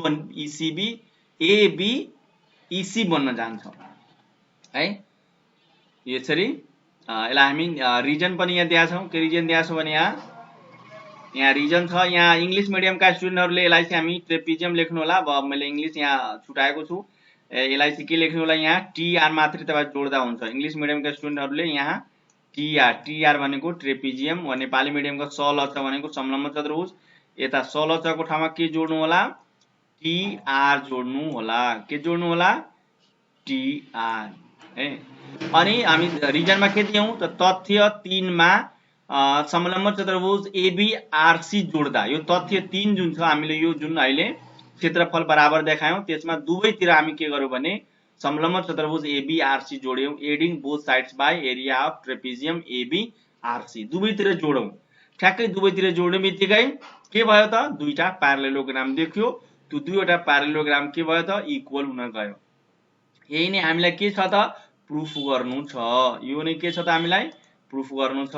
एबीईसी बन्न जान्छ है। यसरी यसलाई हामी रिजन पनि यहाँ दिएका छौं। के रिजन दिएका छौं भने यहाँ रिजन छ। यहाँ इंग्लिश मिडियमका स्टुडेन्टहरुले यसलाई चाहिँ हामी ट्रेपिजियम लेख्नु होला। अब मैले इंग्लिश यहाँ छुटाएको छु, यसलाई चाहिँ के लेख्नु होला, यहाँ टीआर मात्रै तपाई जोड्दा हुन्छ। इंग्लिश मिडियमका स्टुडेन्टहरुले यहाँ टीआर भनेको ट्रेपिजियम, नेपाली मिडियमको सल छ भनेको समलम्ब चतुर्भुज। यता सल को ठाउँमा के जोड्नु होला, टीआर जोड्नु होला। के जोड्नु होला, टीआर है। अनि हामी रिजनमा के दियौं त तथ्य 3 मा समलम्ब चतुर्भुज एबीआरसी जोड्दा यो तथ्य 3 जुन छ, हामीले यो जुन अहिले क्षेत्रफल बराबर देखायौं त्यसमा दुवैतिर हामी के गर्यौं भने समलम्ब चतुर्भुज एबीआरसी जोड्यौं। Adding both sides by area of trapezium ABRC दुवैतिर जोडौं। ठ्याक्कै दुवैतिर जोड्ने बित्तिकै के भयो त दुईटा प्यारालेलोग्राम देखियो। त्यो दुईवटा प्यारालेलोग्राम के भयो त इक्वल हुन गयो। यही नै हामीलाई के छ त प्रुफ गर्नु छ। यो नै के छ त हामीलाई प्रुफ गर्नु छ।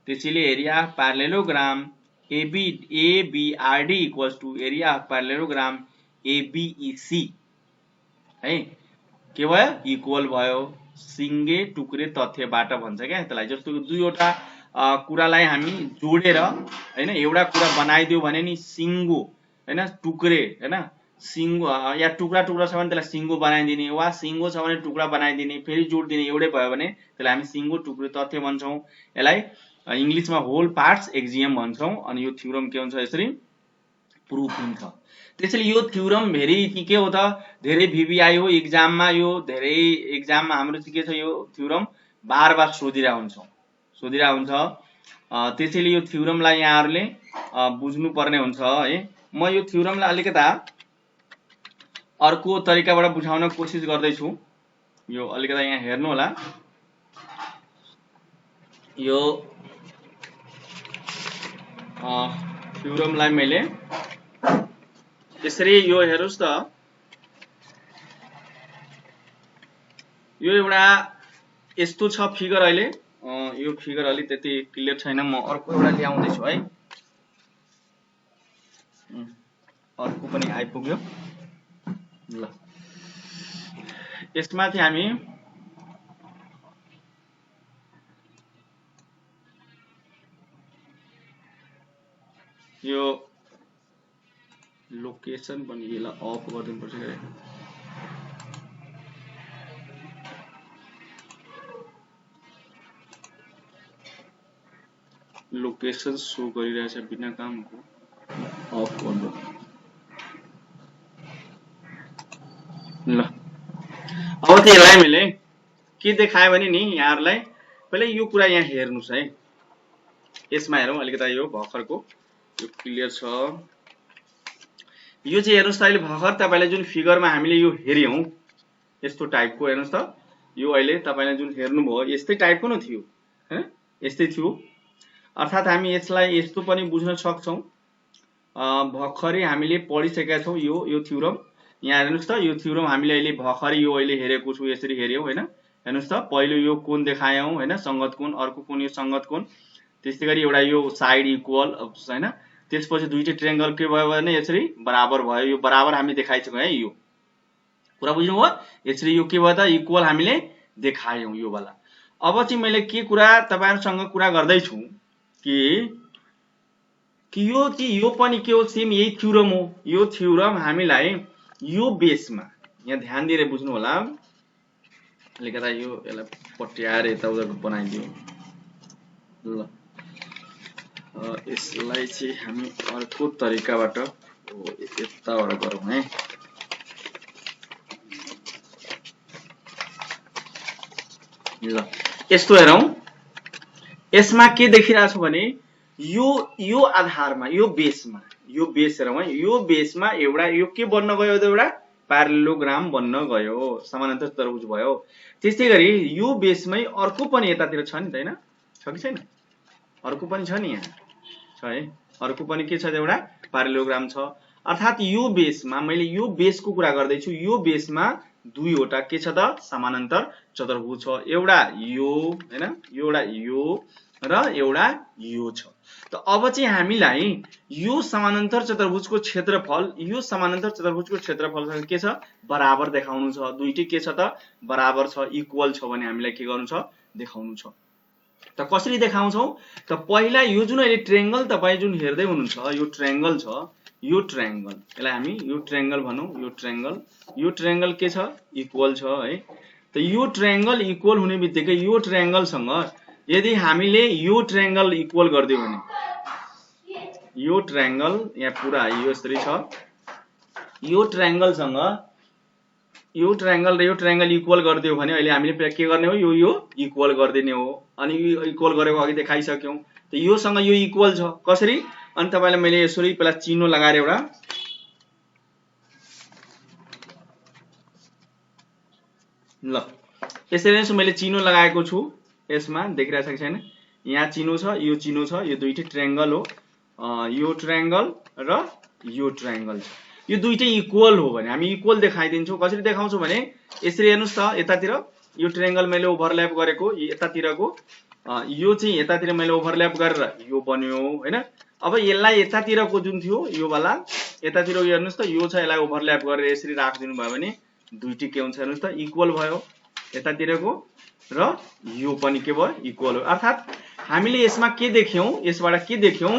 त्यसैले area of parallelogram ABRD equals to area of parallelogram ABEC है, के भयो इक्वल भयो। सिंगे टुक्रे तथ्यबाट भन्छ क्या त्यसलाई। जस्तो दुईवटा कुरालाई हामी जोडेर हैन एउटा कुरा बनाइदियो भने नि सिंगो हैन टुक्रे हैन सिंगो या टुक्रा टुक्रा छ भने त्यसलाई सिंगो बनाइदिने, वा सिंगो छ भने टुक्रा बनाइदिने, फेरि जोड्दिने एउटै भयो भने त्यसलाई हामी सिंगो टुक्रे तथ्य भन्छौं। यसलाई इंग्लिशमा होल पार्ट्स एक्जियम भन्छौं। अनि यो थ्योरम के हुन्छ, यसरी प्रुफ हुन्छ। त्यसैले यो थ्योरम भेरी के हो त धेरै भिभिआई हो एक्जाममा, यो धेरै एक्जाममा हाम्रो चाहिँ के छ यो थ्योरम बार बार सोधिरा हुन्छ। त्यसैले यो थ्योरमलाई यहाँहरुले बुझ्नु पर्ने हुन्छ है। म यो थ्योरमलाई अलिकता अर्को तरिकाबाट बुझाउन कोसिस गर्दै छु। यो अलिकता यहाँ हेर्नु होला। यो थ्योरमलाई मैले यसरी यो हेर्नुस् त, यो एउटा यस्तो छ फिगर अहिले यो फिगर अलि त्यति क्लियर छैन म अर्को एउटा ल्याउँदै छु है अर्को पनि आइपुग्यो ल यसमाथि हामी यो लोकेसन पनि यसलाई अफ गरिदिनु पर्छ के लोकेसन शो गरिरहेछ बिना कामको अफ गर्नु ल अब चाहिँ यसलाई मैले के देखाएँ भने नि यहाँहरुलाई पहिले यो कुरा यहाँ हेर्नुस् है यसमा हेरौँ अलिकति यो भर्खरको यो क्लियर छ यो चाहिँ हेर्नुस् त अहिले भर्खर तपाईले जुन फिगरमा हामीले यो हेर्यौं यस्तो टाइपको हेर्नुस् त यो अहिले तपाईले जुन हेर्नुभयो यस्तै टाइपको न थियो हैन यस्तै थियो अर्थात हामी यसलाई यस्तो पनि बुझ्न सक्छौं भर्खरै हामीले पढिसकेका छौं यो थ्योरम यहाँ हेर्नुस् त यो थ्योरम हामीले अहिले भर्खरै यो अहिले हेरेको छु यसरी हेर्यौ हैन हेर्नुस् त पहिलो यो कोण देखायौं हैन संगत कोण अर्को कोण यो संगत कोण त्यसैगरी एउटा यो साइड इक्वल हैन त्यसपछि दुईटै ट्रायंगल के भयो भने यसरी बराबर भयो यो बराबर हामी देखाइसक्यौ है यो कुरा बुझ्नुभयो यसरी यो के भयो त इक्वल हामीले देखायौं यो वाला अब चाहिँ मैले के कुरा तपाईहरुसँग कुरा गर्दै छु कि यो पनि के हो सेम यही थ्योरम हो यो थ्योरम हामीलाई यो बेसमा यहाँ ध्यान दिएर बुझ्नु होला अलिकता यो यसलाई पट्याएर यता उता बनाइदियो ल यसलाई चाहिँ हामी अर्को तरिकाबाट यताबाट गरौँ है ल यस्तो हेरौं यसमा के देखिरहेछ भने यो आधारमा यो बेस हेरौं है यो बेसमा एउटा यो के बन्न गयो त एउटा प्यारालेलोग्राम बन्न गयो समानान्तर चतुर्भुज भयो त्यसैगरी यो बेसमै अर्को पनि यतातिर छ नि त हैन छ कि छैन अर्को पनि छ नि यहाँ छ है अर्को पनि के छ एउटा प्यारालेलोग्राम छ अर्थात यो बेसमा मैले यो बेसको कुरा गर्दै छु यो बेसमा दुईवटा के छ त समानान्तर चतुर्भुज छ एउटा यो हैन एउटा यो र एउटा यो छ त अब चाहिँ हामीलाई यो समानान्तर चतुर्भुजको क्षेत्रफल यो समानान्तर चतुर्भुजको क्षेत्रफल के छ बराबर देखाउनु छ दुईटै के छ त बराबर छ इक्वल छ भने हामीलाई के गर्नु छ देखाउनु छ त कसरी देखाउँछौ त पहिला यो जुन अहिले ट्रायंगल तपाई जुन हेर्दै हुनुहुन्छ यो ट्रायंगल छ यो ट्रायंगल यसलाई हामी यो ट्रायंगल भनौं यो ट्रायंगल के छ इक्वल छ है त यो ट्रायंगल इक्वल हुने बित्तिकै यो ट्रायंगल सँग यदि हामीले यो ट्रायंगल इक्वल गर्दियौ भने यो ट्रायंगल यहाँ पुरा यो यसरी छ यो ट्रायंगल सँग यो ट्रायंगल र यो ट्रायंगल इक्वल गर्दियौ भने अहिले हामीले के गर्ने हो यो इक्वल गर्दिने हो अनि यो इक्वल गरेको अघि देखाइसक्यौ त यो सँग यो इक्वल छ कसरी अनि तपाईलाई मैले यसरी पहिला चिन्ह लगाएर एउटा ल यसरी नै मैले चिन्ह लगाएको छु यसमा देखिरहेछ कि छैन यहाँ चिन्ह छ यो दुईटै ट्रायंगल हो यो ट्रायंगल र यो ट्रायंगल छ यो दुईटै इक्वल हो भने हामी इक्वल देखाइदिन्छौं कसरी देखाउँछौं भने यसरी हेर्नुस् त यतातिर यो ट्रायंगल मैले ओभरल्याप गरेको यतातिरको यो चाहिँ यतातिर मैले ओभरल्याप गरेर यो बन्यो हैन अब यसलाई यतातिरको जुन थियो यो वाला यतातिर हेर्नुस् त यो छ यसलाई ओभरल्याप गरेर यसरी राखिदिनु भयो भने दुईटै के हुन्छ हेर्नुस् त इक्वल भयो यतातिरको र यो पनि के भयो इक्वल हो अर्थात हामीले यसमा के देख्यौं यसबाट के देख्यौं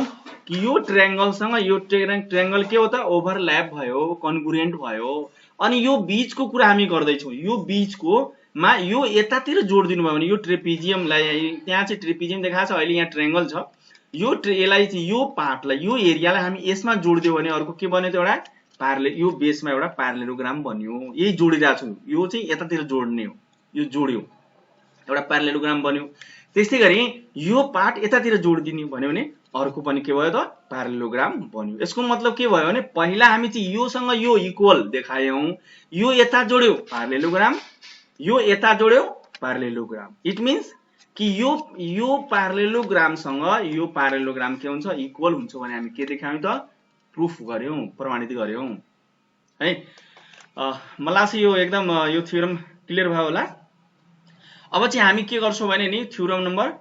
कि यो ट्रायंगल सँग यो ट्रायंगल के हो त ओभरल्याप भयो कन्ग्रुएन्ट भयो अनि यो बीचको कुरा हामी गर्दै छौं यो बीचको मा यो यतातिर जोड दिनु भयो भने यो ट्रेपेजियमलाई त्यहाँ चाहिँ ट्रेपेजियम देखाछ अहिले यहाँ ट्रायंगल छ यो यसलाई चाहिँ यो पार्टलाई यो एरियालाई हामी यसमा जोड्दियौ भने अर्को के बन्यो त एउटा प्यारालेल यो बेसमा एउटा प्यारालेलोग्राम बन्यो यही जोडिराछु यो चाहिँ यतातिर जोड्ने हो यो जोड्यो एउटा प्यारालेलोग्राम बन्यो त्यसैगरी यो पार्ट यतातिर जोडिदिनु भन्यो भने अर्को पनि के भयो त प्यारालेलोग्राम बन्यो यसको मतलब के भयो भने पहिला हामी चाहिँ यो सँग यो इक्वल देखायौं यो यता जोड्यो प्यारालेलोग्राम यो यता जोड्यो प्यारालेलोग्राम इट मीन्स कि यो प्यारालेलोग्राम सँग यो प्यारालेलोग्राम के हुन्छ इक्वल हुन्छ भने हामी के देखायौं त प्रुफ गर्यौं प्रमाणित गर्यौं है मलाई चाहिँ यो एकदम यो थ्योरम क्लियर भयो होला अब चाहिँ हामी के गर्छौं भने नि थ्योरम नम्बर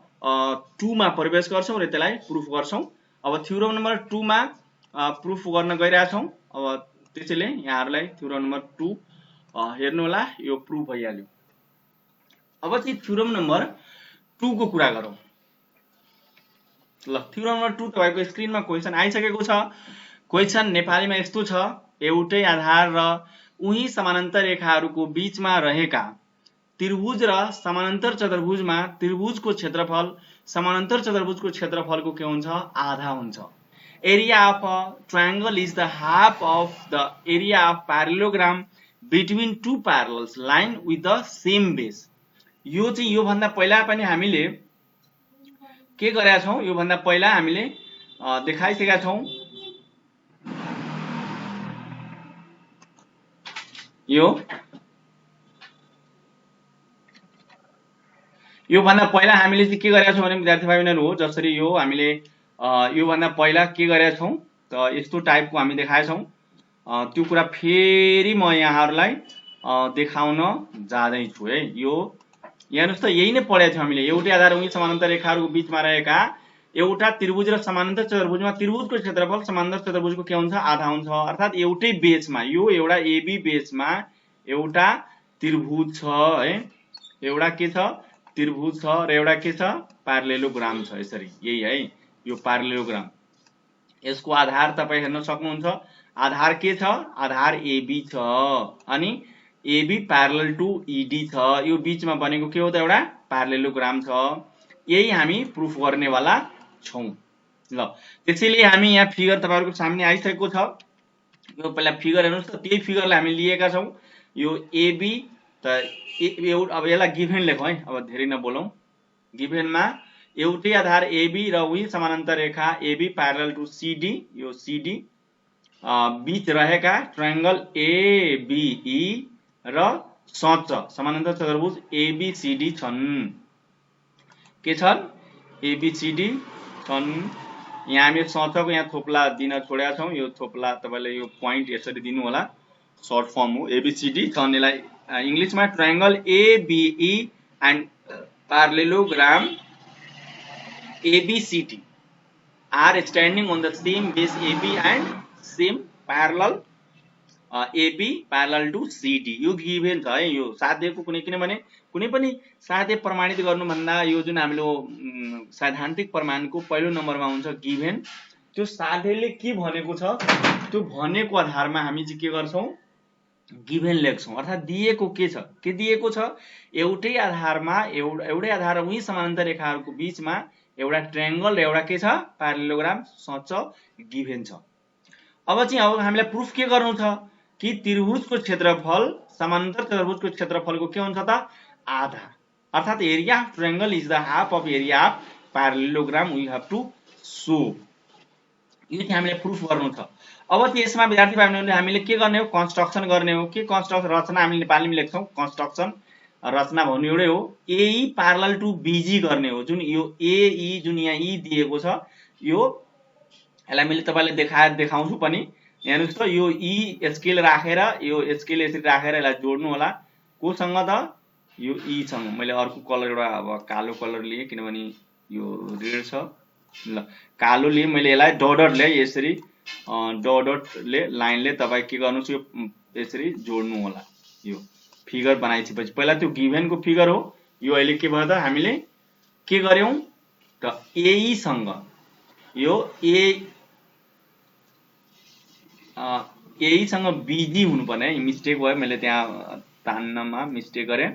2 मा प्रवेश गर्छौं र त्यसलाई प्रुफ गर्छौं। अब थ्योरम नम्बर 2 मा प्रुफ गर्न गइरहेछौं। अब त्यसैले यहाँहरुलाई थ्योरम नम्बर 2 हेर्नु होला, यो प्रुफ भइहाल्यो। अब चाहिँ थ्योरम नम्बर 2 को कुरा गरौं। ल थ्योरम नम्बर 2 तपाईको स्क्रिनमा क्वेशन आइसकेको छ। क्वेशन नेपालीमा यस्तो छ, एउटै आधार र उही समानान्तर रेखाहरूको बीचमा रहेका त्रिभुज र समानान्तर चतुर्भुजमा त्रिभुजको क्षेत्रफल समानान्तर चतुर्भुजको क्षेत्रफलको के हुन्छ? आधा हुन्छ। Area of a triangle is the half of the area of parallelogram between two parallels line with the same base. यो चाहिँ यो भन्दा पहिला पनि हामीले के गरेका छौं? यो भन्दा पहिला हामीले देखाइसकेका छौं। यो भन्दा पहिला हामीले चाहिँ के गरेका छौं भने विद्यार्थी भाइ बहिनीहरु हो, जसरी यो हामीले यो भन्दा पहिला के गरेका छौं त यस्तो टाइपको हामी देखाएका छौं। त्यो कुरा फेरि म यहाँहरुलाई देखाउन जाँदै छु है। यो हेर्नुस् त यही नै पढेका थियौ हामीले। एउटै आधार उही समानान्तर रेखाहरूको बीचमा रहेका एउटा त्रिभुज र समानान्तर चतुर्भुजमा त्रिभुजको क्षेत्रफल समानान्तर चतुर्भुजको के हुन्छ? आधा हुन्छ। अर्थात एउटै बेसमा यो एउटा एबी बेसमा एउटा त्रिभुज छ है, एउटा के छ? त्रिभुज छ र एउटा के छ? प्यारेललोग्राम छ। यसरी यही है यो प्यारेललोग्राम। यसको आधार तपाई हेर्न सक्नुहुन्छ। आधार के छ? आधार एबी छ अनि एबी प्यारेलल टु ईडी छ। यो बीचमा बनेको के हो त? एउटा प्यारेललोग्राम छ। यही हामी प्रुफ गर्नेवाला छौं। ल त्यसैले हामी यहाँ फिगर तपाईहरुको सामने आइसकेको छ। यो पहिला फिगर हेर्नुस् त, त्यही फिगरलाई हामी लिएका छौं। यो एबी त अब यसलाई गिभेन लेखौं है, अब धेरै नबोलौं। गिभेनमा एउटै आधार एबी र उही समानान्तर रेखा एबी प्यारेलल टु सीडी, यो सीडी बीच रहेका ट्रायंगल एबीई र सच समानान्तर चतुर्भुज एबीसीडी छन्। के छन्? एबीसीडी छन्। यहाँ हामी सचको यहाँ थोप्ला दिन छोडेका छौं। यो थोप्ला तपाईले यो प्वाइन्ट यसरी दिनु होला, सर्ट फर्म हो। एबीसीडी छन्। यसलाई इंग्लिशमा triangle ABE and parallelogram ABCD are standing on the same base AB and same parallel AB parallel to CD. यो गिभेन छ है। यो साध्यको किनभने कुनै पनि साध्य प्रमाणित गर्नु भन्दा यो जुन हामीले सैद्धान्तिक प्रमाणको पहिलो नम्बरमा हुन्छ गिभेन। त्यो साध्यले के भनेको छ त्यो भनेको आधारमा हामी चाहिँ के गर्छौं? गिभेन लेख्छौं। अर्थात दिएको के छ? के दिएको छ? एउटै आधारमा एउटै आधार उही समानान्तर रेखाहरूको बीचमा एउटा ट्रायंगल र एउटा के छ? प्यारेललोग्राम सच गिभेन छ। अब हामीलाई प्रुफ के गर्नु छ कि त्रिभुजको क्षेत्रफल समानान्तर चतुर्भुजको क्षेत्रफलको के हुन्छ त? आधा। अर्थात area of triangle is the half of area of parallelogram we have to show. यो चाहिँ हामीले प्रुफ गर्नु छ। अब त्यसमा विद्यार्थी भाइ बहिनीहरुले हामीले के गर्ने हो? कन्स्ट्रक्सन गर्ने हो। के कन्स्ट्रक्सन? रचना हामीले नेपालीमा लेख्छौं। कन्स्ट्रक्सन रचना भन्नु एउटै हो। एई प्यारेलल टु बीजी गर्ने हो। जुन यो एई जुन यहाँ ई दिएको छ, यो यसलाई मैले तपाईलाई देखाउँछु पनि। हेर्नुस् त, यो ई स्केल राखेर यो स्केल यसरी राखेर यसलाई जोड्नु होला। कोसँग त? यो ई सँग। मैले अर्को कलर एउटा अब कालो कलर लिए किनभने यो रेड छ। ल कालो लिए मैले यसलाई डट ले यसरी डटले लाइनले तपाई के गर्नुस्? यो यसरी जोड्नु होला। यो फिगर बनाइसकेपछि पहिला त्यो गिभेनको फिगर हो। यो अहिले के भयो त? हामीले के गर्यौं त? एई सँग यो एई सँग बीजी हुनुपर्ने है। मिस्टेक भयो, मैले त्यहाँ तान्नमा मिस्टेक गरे।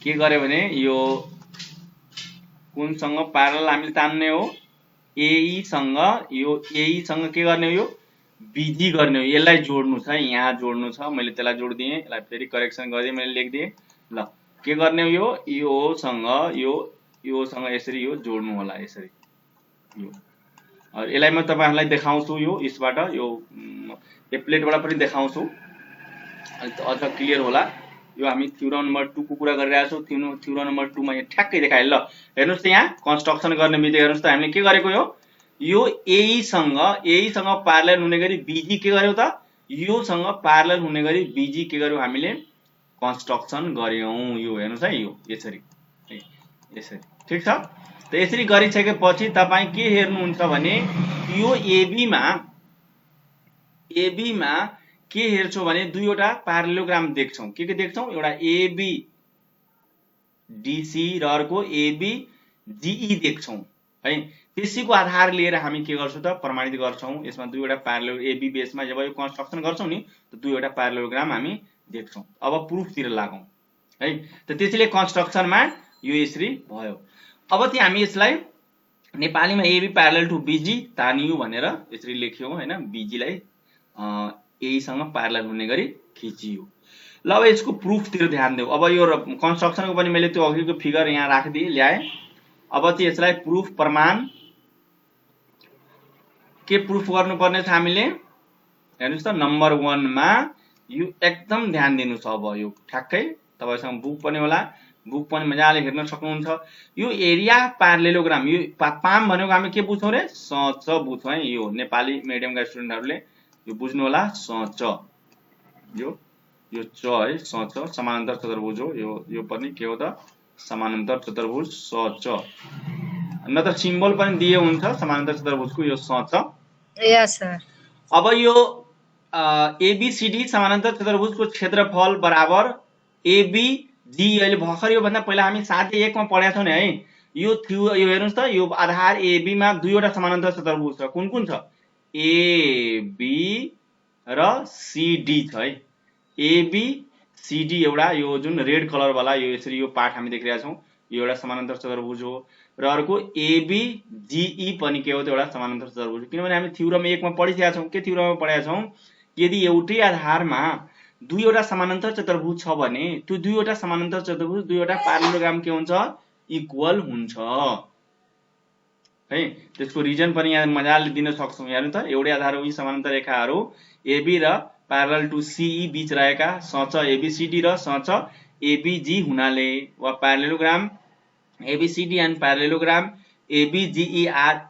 के गरे भने यो कुनसँग प्यारेलल हामीले तान्ने हो? एई सँग। यो एई सँग के गर्ने हो? यो बीजी गर्ने हो। यसलाई जोड्नु छ, यहाँ जोड्नु छ। मैले त्यसलाई जोड्दिए, यसलाई फेरि करेक्सन गर्दिए, मैले लेख्दिए। ल के गर्ने हो? यो सँग यो सँग यसरी यो जोड्नु होला यसरी। यो और यसलाई म तपाईहरुलाई देखाउँछु। यो यसबाट यो प्लेटबाट पनि देखाउँछु, अझ क्लियर होला। यो हामी थ्योरम नम्बर 2 को कुरा गरिरहेका छौं। थ्योरम नम्बर 2 मा यहाँ ठ्याक्कै देखाए। ल हेर्नुस् त, यहाँ कन्स्ट्रक्सन गर्ने बित्तिकै हेर्नुस् त हामीले के गरेको यो एई सँग प्यारेलल हुने गरी बीजी के गर्यौ त? यो सँग प्यारेलल हुने गरी बीजी के गर्यौ हामीले? कन्स्ट्रक्सन गर्यौं। यो हेर्नुस् है, यो यसरी यसरी ठीक छ। त यसरी गरिसकेपछि तपाईं के हेर्नुहुन्छ भने यो एबी मा के हेर्छौ भने दुईवटा प्यारालेलोग्राम देख्छौ। के देख्छौ? एउटा एबी डीसी र अर्को एबी जीई देख्छौ है। त्यसैको आधार लिएर हामी के गर्छौं त प्रमाणित गर्छौं। यसमा दुईवटा प्यारालेल एबी बेसमा जब यो कन्स्ट्रक्सन गर्छौं नि त दुईवटा प्यारालेलोग्राम हामी देख्छौं। अब प्रुफतिर लागौं है। त त्यसैले कन्स्ट्रक्सनमा यो यसरी भयो। अब चाहिँ हामी यसलाई नेपालीमा एबी प्यारालेल टु बीजी तानियो भनेर यसरी लेख्यौं हैन। बीजी लाई ए सँग प्यारालेल हुने गरी खिचियो। ल अब यसको प्रुफतिर ध्यान देऊ। अब यो कन्स्ट्रक्सनको पनि मैले त्यो अघिको फिगर यहाँ राखिदिए ल्याए। अब चाहिँ यसलाई प्रुफ प्रमाण के प्रुफ गर्नुपर्ने छ हामीले हेर्नुस् त। नम्बर 1 मा यो एकदम ध्यान दिनु छ। अब यो ठ्याक्कै तपाईसँग बुक पनि होला, बुक पनि मजाले हेर्न सक्नुहुन्छ। यो एरिया प्यारालेलोग्राम यो पाम भनेको हामी के बुझ्छौं रे? सच बुझ्छौं है। यो नेपाली मिडियमका स्टुडेन्टहरुले यो बुझ्नु होला। सच यो च है, सच समानान्तर चतुर्भुज हो। यो पनि के हो त? समानान्तर चतुर्भुज सच। नत्र सिम्बल पनि दिए हुन्छ समानान्तर चतुर्भुजको। यो सच। यस सर। अब यो एबीसीडी समानान्तर चतुर्भुजको क्षेत्रफल बराबर एबी जी। अहिले भर्खर यो भन्दा पहिला हामी साथै 1 मा पढेका छौं नि है। यो थियो। यो हेर्नुस् त, यो आधार एबी मा दुईवटा समानान्तर चतुर्भुज छ। कुन कुन छ? एबी र सीडी छ है। एबी सीडी एउटा यो जुन रेड कलर वाला यो यसरी यो पार्ट हामी देखिरहेका छौं, यो एउटा समानान्तर चतुर्भुज हो। र अर्को एबी जीई पनि के हो त? एउटा समानान्तर चतुर्भुज। किनभने हामी थ्योरम 1 मा पढिसकेका छौं। के थ्योरममा पढेका छौं? यदि एउटै आधारमा दुईवटा समानान्तर चतुर्भुज छ भने त्यो दुईवटा समानान्तर चतुर्भुज दुईवटा प्यारालेलोग्राम के हुन्छ? इक्वल हुन्छ है। त्यसको रिजन पनि यहाँ मजाले दिन सक्छौं। हेर्नु त, एउटै आधार यी समानान्तर रेखाहरू एबी र प्यारालल टु सीई बीच रहेका सच एबीसीडी र सच एबीजी हुनाले वा प्यारालेलोग्राम ABCD and parallelogram ABGE are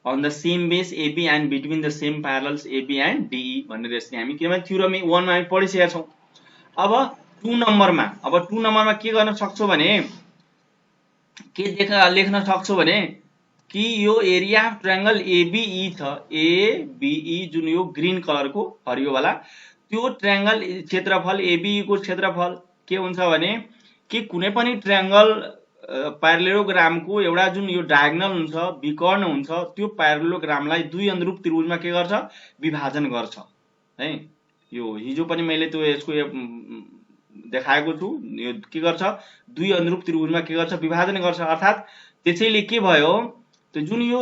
on the same base AB and between the same parallels AB and DE भनेर यसले हामी किनभने थ्योरम 1 मा हामी पढिसकेका छौं। अब 2 नम्बरमा के गर्न सक्छौ भने के लेख्न सक्छौ भने कि यो एरिया अफ ट्रायंगल ABE छ। ABE जुन यो ग्रीन कलरको हरियो वाला त्यो ट्रायंगल क्षेत्रफल ABE को क्षेत्रफल के हुन्छ भने कि कुनै पनि ट्रायंगल प्यारालेलोग्रामको एउटा जुन यो डायगोनल हुन्छ, विकर्ण हुन्छ, त्यो प्यारालेलोग्रामलाई दुई अनुरूप त्रिभुजमा के गर्छ? विभाजन गर्छ है। यो हिजो पनि मैले त्यो यसको देखाएको छु। यो के गर्छ? दुई अनुरूप त्रिभुजमा के गर्छ? विभाजन गर्छ। अर्थात त्यसैले के भयो? त्यो जुन यो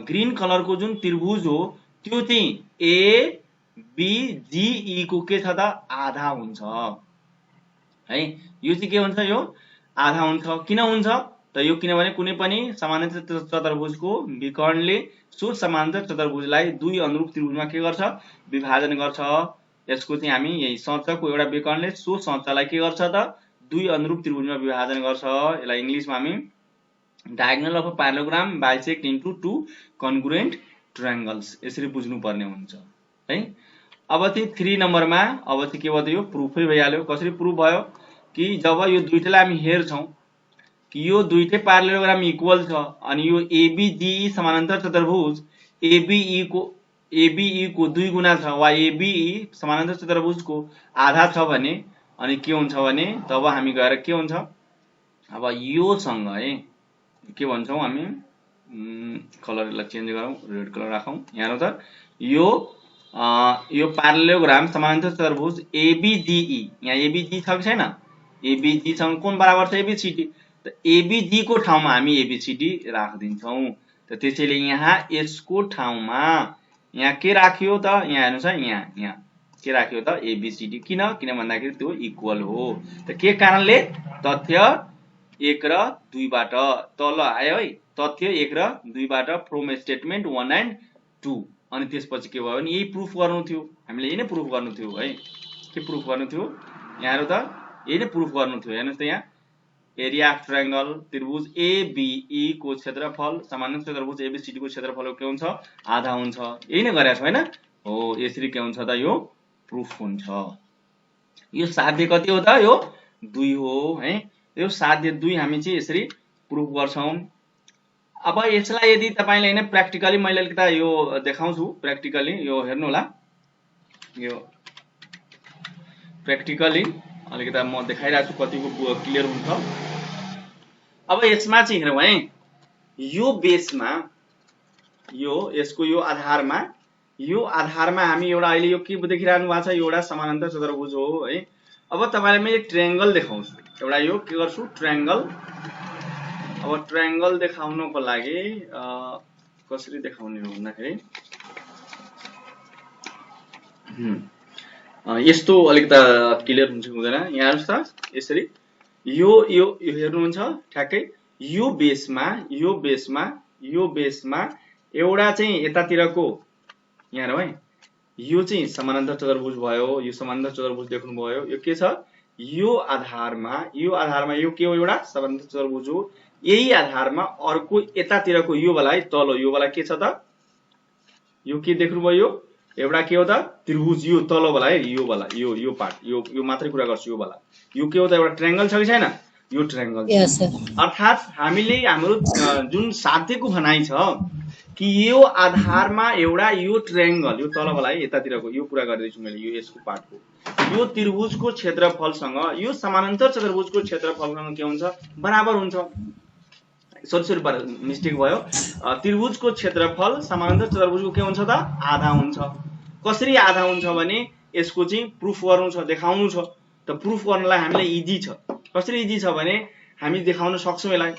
ग्रीन कलरको जुन त्रिभुज हो त्यो चाहिँ ए बी जी ई को के छ त? आधा हुन्छ है। यो चाहिँ के हुन्छ? यो आधा हुन्छ। किन हुन्छ त? यो किनभने कुनै पनि समानान्तर चतुर्भुजको विकर्णले सो समानान्तर चतुर्भुजलाई दुई अनुरूप त्रिभुजमा के गर्छ? विभाजन गर्छ। यसको चाहिँ हामी यही सञ्चको एउटा विकर्णले सो सञ्चलाई के गर्छ त? दुई अनुरूप त्रिभुजमा विभाजन गर्छ। यसलाई इंग्लिशमा हामी diagonal of a parallelogram bisect into two congruent triangles यसरी बुझ्नु पर्ने हुन्छ है। अब चाहिँ 3 नम्बरमा अब चाहिँ के भयो? यो प्रुफै भइहाल्यो। कसरी प्रुफ भयो? कि जब यो दुईटैलाई हामी हेर्छौं कि यो दुईटै प्यारालेलोग्राम इक्वल छ अनि यो एबीजीई समानान्तर चतुर्भुज एबीई को 2 गुना छ वा एबीई समानान्तर चतुर्भुजको आधा छ भने अनि के हुन्छ भने तब हामी गएर के हुन्छ? अब यो सँग है के भन्छौं हामी? कलरलाई चेन्ज गरौं, रेड कलर राखौं। यहाँ त यो प्यारालेलोग्राम समानान्तर चतुर्भुज एबीजीई, यहाँ एबीजी छ कि छैन? एबीजी सँग कुन बराबर छ? एबीसीडी। त एबीजी को ठाउँमा हामी एबीसीडी राखिदिन्छौं। त त्यसैले यहाँ यसको ठाउँमा यहाँ के राखियो त? यहाँ हेर्नुस् है, यहाँ के राखियो त? एबीसीडी। किन भन्दाखेरि त्यो इक्वल हो। त के कारणले? तथ्य 1 र 2 बाट तल आयो है। तथ्य 1 र 2 बाट फ्रम स्टेटमेन्ट 1 एन्ड 2। अनि त्यसपछि के भयो भने यही प्रुफ गर्नु थियो। हामीले यही नै प्रुफ गर्नु थियो है। के प्रुफ गर्नु थियो? यहाँ त यही नै प्रुफ गर्नु थियो। हेर्नुस् त यहाँ एरिया अफ ट्रायंगल त्रिभुज एबीई को क्षेत्रफल समानान्तर चतुर्भुज एबीसीडी को क्षेत्रफल के हुन्छ? आधा हुन्छ। यही नै गरेका छौ हैन? हो, यसरी के हुन्छ त? यो प्रुफ हुन्छ। यो साध्य कति हो त? यो 2 हो है। यो साध्य 2 हामी चाहिँ यसरी प्रुफ गर्छौं। अब यसलाई यदि तपाईले हैन प्र्याक्टिकली मैले अलिकता यो देखाउँछु, प्र्याक्टिकली यो हेर्नु होला, यो प्र्याक्टिकली अलिकता म देखाइराछु कतिको क्लियर हुन्छ। अब यसमा चाहिँ हेरौँ है, यो बेसमा यो यसको यो आधारमा हामी एउटा अहिले यो के देखिरहनु भएको छ, एउटा समानान्तर चतुर्भुज हो है। अब तपाईलाई मैले ट्रायंगल देखाउँछु, एउटा यो के गर्छु, ट्रायंगल। अब ट्रायंगल देखाउनको लागि कसरी देखाउने हो भन्दाखेरि यस्तो अलिकता क्लियर हुन्छ हुँदैन। यहाँ हेर्नुस् त, यसरी यो हेर्नुहुन्छ ठ्याक्कै यो बेसमा एउटा चाहिँ यतातिरको, यहाँ हेरौँ है, यो चाहिँ समानान्तर चतुर्भुज भयो। यो समानान्तर चतुर्भुज देख्नुभयो, यो के छ, यो आधारमा यो के हो, एउटा समानान्तर चतुर्भुज हो। यही आधारमा अर्को यतातिरको यो वाला है, तल यो वाला के छ त, यो के देख्नुभयो, एउटा के हो त, त्रिभुज। यो तल वाला है, यो वाला यो पार्ट, यो मात्रै कुरा गर्छु, यो वाला यो के हो त, एउटा ट्रायंगल छ कि छैन, यो ट्रायंगल छ। अर्थात हामीले हाम्रो जुन साध्यको भनाइ छ कि यो आधारमा एउटा यो ट्रायंगल, यो तल वाला है, यतातिरको यो कुरा गर्दैछु मैले, यो यसको पार्टको यो त्रिभुजको क्षेत्रफलसँग यो समानान्तर चतुर्भुजको क्षेत्रफलसँग के हुन्छ, बराबर हुन्छ। सरी मिस्टेक भयो। त्रिभुजको क्षेत्रफल समानान्तर चतुर्भुजको के हुन्छ त, आधा हुन्छ। कसरी आधा हुन्छ भने यसको चाहिँ प्रुफ गर्नु छ, देखाउनु छ। त प्रुफ गर्नलाई हामीलाई इजी छ। कसरी इजी छ भने हामी देखाउन सक्छौं यसलाई,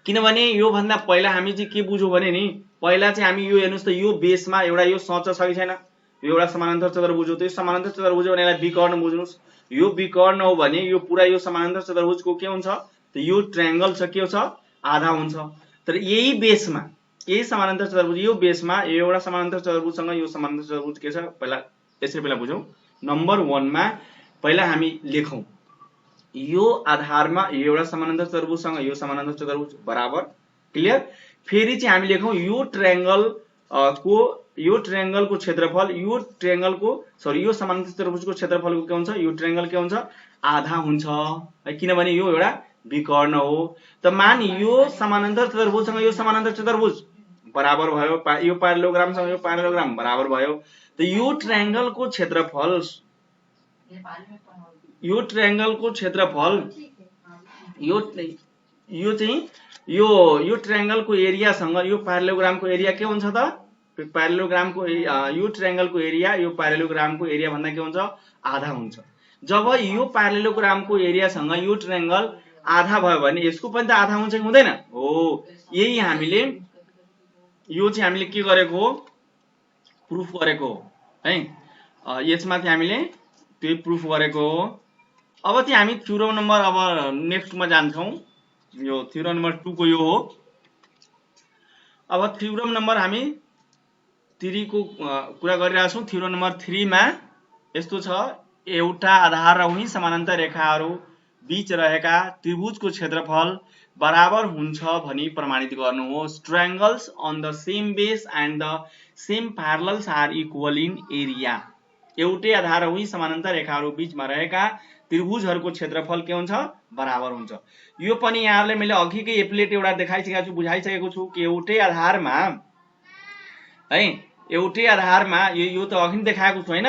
किनभने यो भन्दा पहिला हामी चाहिँ के बुझ्यौं भने नि, पहिला चाहिँ हामी यो हेर्नुस् त, यो बेसमा एउटा यो सच छ कि छैन, यो एउटा समानान्तर चतुर्भुज हो। त्यो समानान्तर चतुर्भुज भने यसलाई विकर्ण बुझ्नुस्। यो विकर्ण हो भने यो पुरा यो समानान्तर चतुर्भुजको के हुन्छ त, यो ट्रायंगल छ, के छ, आधा हुन्छ। तर यही बेसमा, यही समानान्तर चतुर्भुज, यो बेसमा यो एउटा समानान्तर चतुर्भुजसँग यो समानान्तर चतुर्भुज के छ, पहिला यसरी पहिला बुझौं। नम्बर 1 मा पहिला हामी लेखौं, यो आधारमा यो एउटा समानान्तर चतुर्भुजसँग यो समानान्तर चतुर्भुज बराबर, क्लियर। फेरि चाहिँ हामी लेखौं यो ट्रायंगलको क्षेत्रफल, यो ट्रायंगलको सरी यो समानान्तर चतुर्भुजको क्षेत्रफलको के हुन्छ, यो ट्रायंगल के हुन्छ, आधा हुन्छ है, किनभने यो एउटा विकर्ण हो। त मान यो समानान्तर चतुर्भुजसँग यो समानान्तर चतुर्भुज बराबर भयो, यो प्यारालेलोग्रामसँग यो प्यारालेलोग्राम बराबर भयो। त यो ट्रायंगलको क्षेत्रफल, यो ट्रायंगलको क्षेत्रफल, यो चाहिँ यो ट्रायंगलको एरियासँग यो प्यारालेलोग्रामको एरिया के हुन्छ त, प्यारालेलोग्रामको यो ट्रायंगलको एरिया यो प्यारालेलोग्रामको एरिया भन्दा के हुन्छ, आधा हुन्छ। जब यो प्यारालेलोग्रामको एरियासँग यो ट्रायंगल आधा भयो भने यसको पनि त आधा हुन्छ कि हुँदैन हो। यही हामीले यो चाहिँ हामीले के गरेको हो, प्रुफ गरेको हो है। यसमा चाहिँ हामीले त्यही प्रुफ गरेको हो। अब चाहिँ हामी थ्योरम नम्बर, अब नेक्स्टमा जान्छौं। यो थ्योरम नम्बर 2 को यो हो। अब थ्योरम नम्बर हामी 3 को कुरा गरिरहेका छौं। थ्योरम नम्बर 3 मा यस्तो छ, एउटा आधार र उही समानान्तर रेखाहरू बीच रहेका त्रिभुजको क्षेत्रफल बराबर हुन्छ भनी प्रमाणित गर्नुहोस्। Triangles on the same base and the same parallels are equal in area. एउटै आधार र उही समानान्तर रेखाहरू बीचमा रहेका त्रिभुजहरूको क्षेत्रफल के हुन्छ, बराबर हुन्छ। यो पनि यहाँहरुले मैले अघिकै एप्लेट एउटा देखाइसकेको छु, बुझाइसकेको छु कि एउटै आधारमा है, एउटै आधारमा यो त अघि नै देखाएको छु हैन।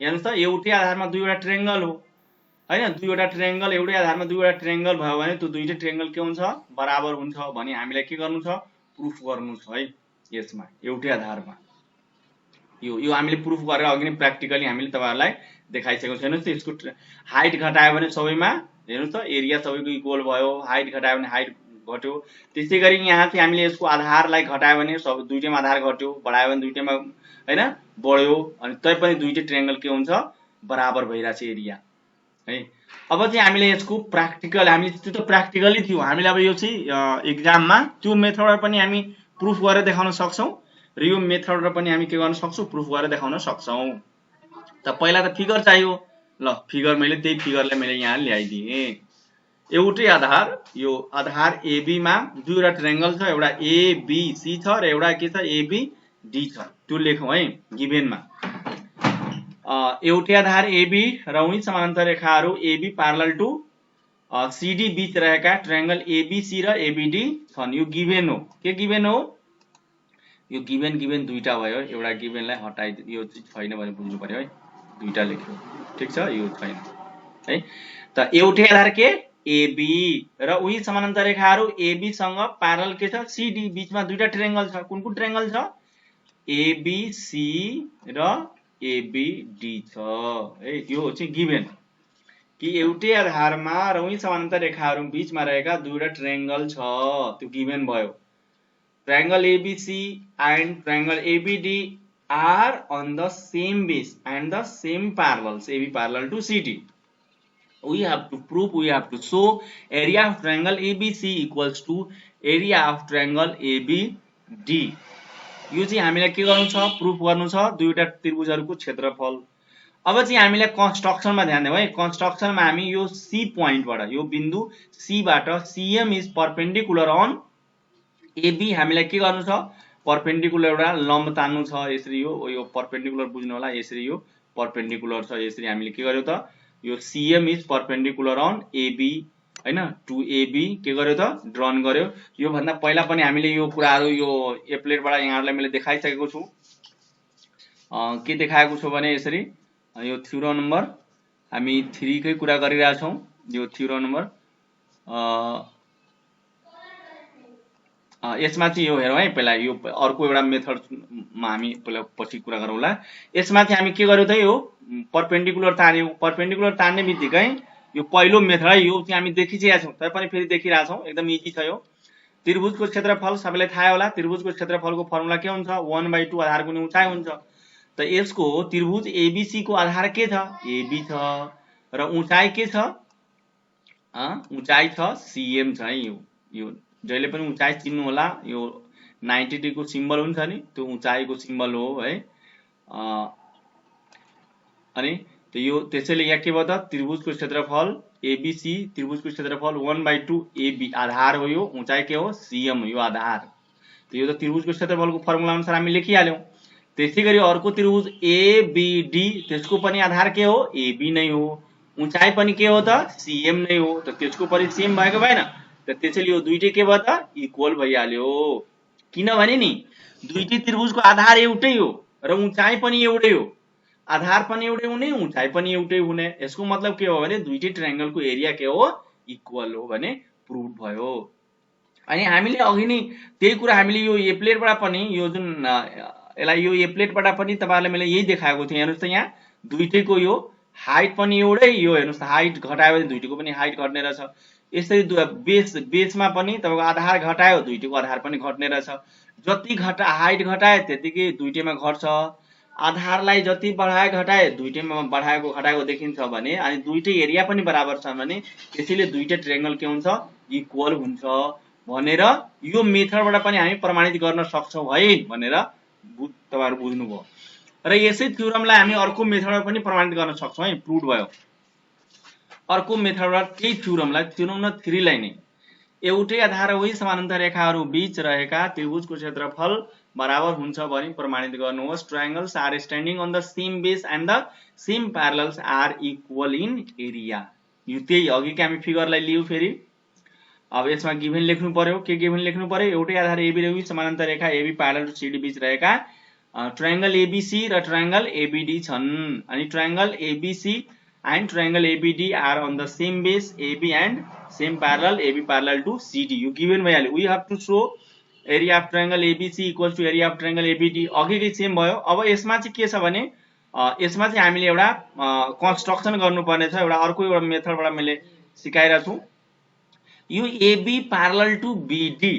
हेर्नुस् त, एउटै आधारमा दुईवटा ट्रायंगल हो हैन, दुईवटा ट्रायंगल, एउटै आधारमा दुईवटा ट्रायंगल भयो भने त्यो दुईटै ट्रायंगल के हुन्छ, बराबर हुन्छ भनी हामीलाई के गर्नु छ, प्रुफ गर्नु छ है। यसमा एउटै आधारमा यो हामीले प्रुफ गरेर अघि नै प्र्याक्टिकली हामीले तपाईहरुलाई देखाइसकेको छ। हेर्नुस् त, यसको हाइट घटायो भने सबैमा हेर्नुस् त एरिया सबैको इक्वल भयो, हाइट घटायो भने हाइट घट्यो। त्यसै गरी यहाँ चाहिँ हामीले यसको आधारलाई घटायो भने सब दुईटैमा आधार घट्यो, बढायो भने दुईटैमा हैन बढ्यो, अनि तै पनि दुईटै ट्रायंगल के हुन्छ, बराबर भइराछ एरिया है। अब चाहिँ हामीले यसको प्र्याक्टिकल, हामीले त्यो त प्र्याक्टिकली थियो, हामीले अब यो चाहिँ एक्जाममा त्यो मेथडबाट पनि हामी प्रुफ गरेर देखाउन सक्छौं र यो मेथडबाट पनि हामी के गर्न सक्छौं, प्रुफ गरेर देखाउन सक्छौं। त पहिला त फिगर चाहियो, ल फिगर मैले त्यही फिगरलाई मैले यहाँ ल्याइदिए। एउटै आधार, यो आधार एबी मा दुईवटा ट्रायंगल छ, एउटा एबीसी छ र एउटा के छ, एबीडी छ। त्यो लेखौं है गिभेनमा। एउटै आधार एबी र उही समानान्तर रेखाहरू एबी प्यारलल टु सिडी बीच रहेका ट्रायंगल एबीसी र एबीडी छन्। यो गिभेन हो। के गिभेन हो? यो गिभेन गिभेन दुईटा भयो। एउटा गिभेनलाई हटाइ यो छैन भने बुझ्नु पर्यो है। दुईटा लेख्यो, ठीक छ, यो छैन है। त एउटै आधार के एबी र उही समानान्तर रेखाहरू एबी सँग प्यारलल के छ सीडी, बीचमा दुईटा ट्रायंगल छ। कुन कुन ट्रायंगल छ? एबीसी र एबीडी छ है। यो चाहिँ गिभेन कि एउटै आधारमा र उही समानान्तर रेखाहरू बीचमा रहेका दुईटा ट्रायंगल छ, त्यो गिभेन भयो। Triangle ABC and triangle ABD are on the same base and the same parallels, AB parallel to CD. We have to prove, we have to show area of triangle ABC equals to area of triangle ABD. यो चाहिँ हामीलाई के गर्नु छ? प्रुफ गर्नु छ दुईटा त्रिभुजहरूको क्षेत्रफल। अब चाहिँ हामीलाई कन्स्ट्रक्सनमा ध्यान दियौ है। कन्स्ट्रक्सनमा हामी यो सी पोइन्टबाट, यो बिन्दु सी बाट CM is perpendicular on AB हामीलाई के गर्नु छ? परपेन्डिकुलर एउटा लम्ब तान्नु छ। यसरी यो परपेन्डिकुलर बुझ्नु होला। यसरी यो परपेन्डिकुलर छ। यसरी हामीले के गर्यो त? यो CM is perpendicular on AB हैन, टु एबी के गर्यो त? ड्रन गर्यो। यो भन्दा पहिला पनि हामीले यो कुराहरु यो एप्लेटबाट यहाँहरुलाई मैले देखाइसकेको छु। के देखाएको छु भने यसरी यो थ्योरम नम्बर हामी 3 कै कुरा गरिरहेका छौं। यो थ्योरम नम्बर यसमा चाहिँ यो हेरौं है। पहिला यो अर्को एउटा मेथडमा हामी पहिला पछि कुरा गरौँला। यसमा चाहिँ हामी के गर्यौ त? यो परपेन्डिकुलर तान्यौ। परपेन्डिकुलर तान्ने बित्तिकै यो पहिलो मेथड है, यो चाहिँ हामी देखिसकेका छौं, तैपनि फेरि देखिरा छौं। एकदम इजी छ यो। त्रिभुजको क्षेत्रफल सबैलाई थाहा होला। त्रिभुजको क्षेत्रफलको फर्मुला के हुन्छ? 1/2 आधार गुणे उचाइ हुन्छ। त यसको त्रिभुज एबीसी को आधार के छ? एबी छ र उचाइ के छ? उचाइ छ सीएम छ है। यो जहिले पनि उचाइ चिन्नु होला। यो 90 डिग्री को सिम्बल हुन्छ नि, त्यो उचाइको सिम्बल हो है। अनि यो त्यसैले यहाँ के भयो त? त्रिभुजको क्षेत्रफल एबीसी, त्रिभुजको क्षेत्रफल 1/2 एबी आधार हो। यो उचाइ के हो? सीएम, यो आधार। त यो त त्रिभुजको क्षेत्रफलको फर्मुला अनुसार हामी लेखिहाल्यौं। त्यसैगरी अर्को त्रिभुज एबीडी, त्यसको पनि आधार के हो? एबी नै हो। उचाइ पनि के हो त? सीएम नै हो। त त्यसको पनि सेम भएको भएन? त त्यसैले यो दुईटै के भयो त? इक्वल भइहाल्यो। किनभने नि दुईटै त्रिभुजको आधार एउटै हो र उचाइ पनि एउटै हो। आधार पनि एउटै हुने, उचाइ पनि एउटै हुने। यसको मतलब के हो भने दुईटै ट्रायंगलको एरिया के हो? इक्वल हो भने प्रुभ भयो। अनि हामीले अघि नै त्यही कुरा हामीले यो एप्लेटबाट पनि यो जुन यसलाई यो एप्लेटबाट पनि तपाईहरुलाई मैले यही देखाएको थिएँ। हेर्नुस् त यहाँ दुईटैको यो हाइट पनि एउटै। यो हेर्नुस् त हाइट घटायो भने दुईटैको पनि हाइट घट्ने रहेछ। यसरी बेसमा पनि तपाईको आधार घटायो, दुईटैको आधार पनि घट्ने रहेछ। जति हाइट घटाए त्यतिकै दुईटैमा घट्छ। आधारलाई जति बढाए घटाए दुईटैमा बढाएको घटाएको देखिन्छ भने, अनि दुईटै एरिया पनि बराबर छ भने त्यसैले दुईटै ट्रायंगल के हुन्छ? इक्वल हुन्छ भनेर यो मेथडबाट पनि हामी प्रमाणित गर्न सक्छौं है भनेर तपाईहरु बुझ्नुभयो। र यसै थ्योरमलाई हामी अर्को मेथडबाट पनि प्रमाणित गर्न सक्छौं है। प्रुभ भयो। अर्को मेथडबाट त्यही थ्योरमलाई, थ्योरम नम्बर 3 लाई नै एउटै आधार वही समानान्तर रेखाहरू बीच रहेका त्रिभुजको क्षेत्रफल बराबर हुन्छ भनी प्रमाणित गर्नुहोस्। Triangles are standing on the same base and the same parallels are equal in area. यो त्यही अघिकै हामी फिगरलाई लियौ। फेरि अब यसमा गिभेन लेख्नु पर्यो। के गिभेन लेख्नु पर्यो? एउटै आधार एबी र समानान्तर रेखा एबी प्यारलल टु सीडी बीच रहेका ट्रायंगल एबीसी र ट्रायंगल एबीडी छन्। अनि triangle ABC and triangle ABD are on the same base AB and same parallel AB parallel to CD. You given भइहाल्यो। We have to show area of triangle ABC equals to area of triangle ABD। अघिकै सेम भयो। अब यसमा चाहिँ के छ भने यसमा चाहिँ हामीले एउटा कन्स्ट्रक्सन गर्नुपर्ने छ। एउटा अर्को एउटा मेथडबाट मैले सिकाइरा छु। यो AB parallel to BD,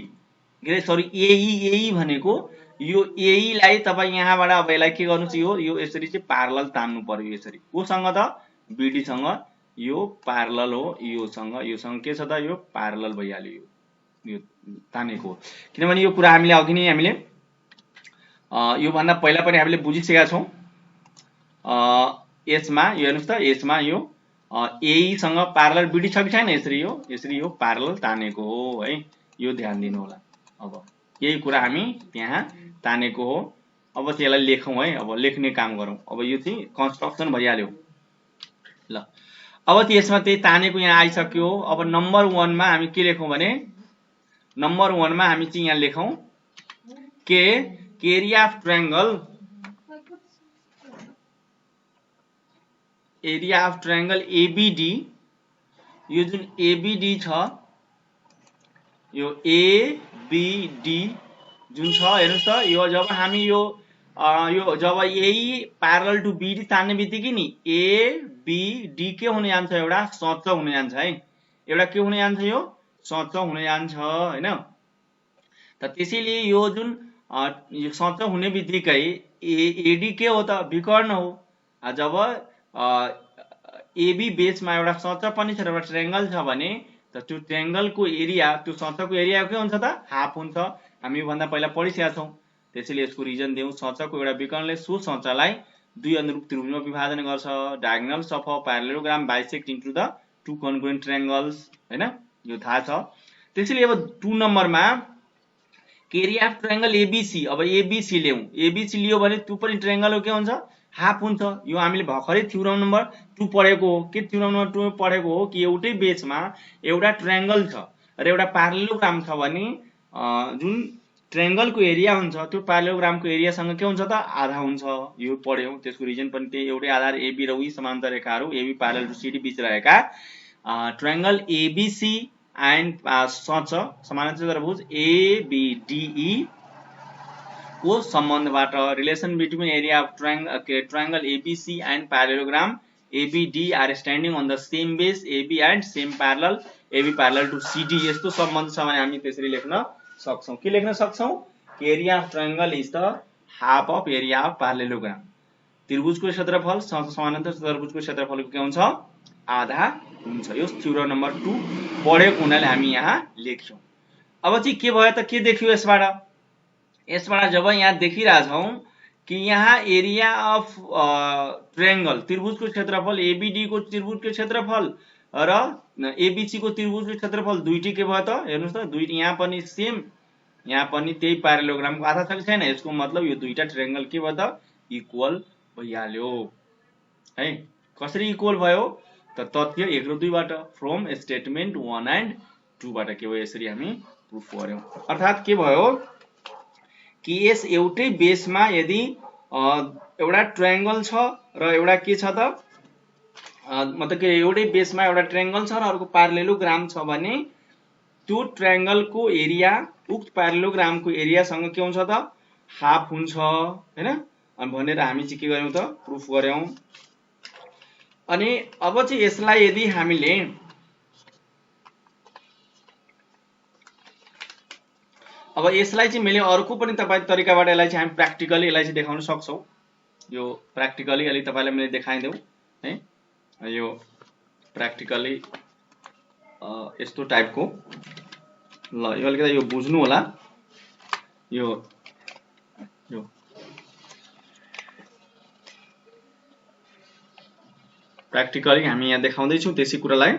sorry AE भनेको यो AE लाई तपाई यहाँबाट अब यसलाई के गर्नु छ? यो यसरी चाहिँ प्यारलल तान्नु पर्यो। यसरी कोसँग त? बीडी सँग यो प्यारलल हो। यो सँग के छ त? यो प्यारलल भइहाल्यो। यो तानेको किनभने यो कुरा हामीले अघि नै हामीले यो भन्दा पहिला पनि हामीले बुझिसकेका छौं। यसमा यो हेर्नुस् त, यसमा यो एई सँग प्यारलल बीडी छ कि छैन? यसरी यो प्यारलल तानेको हो है। यो ध्यान दिनु होला। अब यही कुरा हामी त्यहाँ तानेको हो। अब चाहिँ यसलाई लेखौँ है, अब लेख्ने काम गरौँ। अब यो चाहिँ कन्स्ट्रक्सन भइहाल्यो। ल अब चाहिँ यसमा त्यही तानेको यहाँ आइसक्यो। अब नम्बर 1 मा हामी के लेखौँ भने नम्बर 1 मा हामी चाहिँ यहाँ लेखौँ के एरिया अफ ट्रायंगल एबीडी, यो जुन एबीडी छ, यो एबीडी जुन छ हेर्नुस् त, यो जब हामी यो जब यही प्यारलल टु बीडी तान्ने बित्तिकै नि एबीडी के हुन जान्छ, एउटा सच हुन जान्छ है, एउटा के हुन जान्छ, यो सच हुन जान्छ हैन। त त्यसैले यो जुन यो सच हुने बित्तिकै एडी के हो त, विकर्ण हो। जब एबी बेसमा एउटा सच पनि छ र एउटा ट्रायंगल छ भने त त्यो ट्रायंगलको एरिया, त्यो सचको एरिया के हुन्छ त, हाफ हुन्छ। हामी यो भन्दा पहिला पढिसकेका छौं। त्यसैले यसको रिजन देऊ, सचको एउटा विकर्णले सो सचलाई दुई अनुरूप त्रिभुजमा विभाजन गर्छ। Diagonals of a parallelogram bisect into the two congruent triangles हैन, यो थाहा छ। त्यसैले अब 2 नम्बरमा एरिया अफ ट्रायंगल एबीसी, अब एबीसी ल्याऊ, एबीसी लियो भने त्यो पनि ट्रायंगल के हुन्छ, हाफ हुन्छ। यो हामीले भर्खरै थ्योरम नम्बर 2 पढेको हो। के थ्योरम नम्बर 2 पढेको हो कि एउटै बेसमा एउटा ट्रायंगल छ र एउटा प्यारालेलोग्राम छ भने जुन ट्रायंगलको एरिया हुन्छ त्यो प्यारालेलोग्रामको एरियासँग के हुन्छ त, आधा हुन्छ। यो पढ्यौं। त्यसको रिजन पनि त्यही, एउटै आधार एबी र उही समान्तर रेखाहरू एबी प्यारलल टु सीडी बीच रहेका ट्रायंगल एबीसी एन्ड सच समानान्तर चतुर्भुज एबीडीई को सम्बन्धबाट relation between area of triangle ABC and parallelogram ABD are standing on the same base AB and same parallel AB parallel to CD, यस्तो सम्बन्ध छ भने हामी त्यसरी लेख्न सक्छौं। के लेख्न सक्छौं, area of triangle is the half of area of parallelogram. त्रिभुजको क्षेत्रफल समानान्तर चतुर्भुजको क्षेत्रफलको के हुन्छ, आधा हुन्छ। यो थ्योरम नम्बर 2 पढेको हुनाले हामी यहाँ लेख्यौं। अब चाहिँ के भयो त, के देखियो यसबाट जब यहाँ देखिरहेछौं कि यहाँ एरिया अफ ट्रायंगल त्रिभुजको क्षेत्रफल एबीडी को त्रिभुजको क्षेत्रफल र एबीसी को त्रिभुजको क्षेत्रफल दुईटै के भयो त, हेर्नुस् त, दुईटै यहाँ पनि सेम, यहाँ पनि त्यही प्यारालेलोग्रामको आधा छ कि छैन। यसको मतलब यो दुईटा ट्रायंगल के भयो त, इक्वल भइहाल्यो है। कसरी इक्वल भयो त, तथ्य 1 र 2 बाट, फ्रम स्टेटमेन्ट 1 एन्ड 2 बाट के भयो, यसरी हामी प्रुफ गर्यौं। अर्थात के भयो कि यस एउटै बेसमा यदि एउटा ट्रायंगल छ र एउटा के छ त, मतलब के एउटै बेसमा एउटा ट्रायंगल छ र अर्को प्यारालेलोग्राम छ भने त्यो ट्रायंगलको एरिया उक्त प्यारालेलोग्रामको एरियासँग के हुन्छ त, हाफ हुन्छ हैन। अनि भनेर हामी चाहिँ के गर्यौं त, प्रुफ गर्यौं। अनि अब चाहिँ यसलाई यदि हामीले अब यसलाई चाहिँ मैले अर्को पनि तपाईको तरिकाबाट यसलाई चाहिँ हामी प्र्याक्टिकली यसलाई चाहिँ देखाउन सक्छौं। यो प्र्याक्टिकली अलि तपाईलाई मैले देखाइदेऊ है, यो प्र्याक्टिकली यस्तो टाइपको। ल यो अलिकति यो बुझ्नु होला। यो प्र्याक्टिकली हामी यहाँ देखाउँदै छौं त्यसै कुरालाई।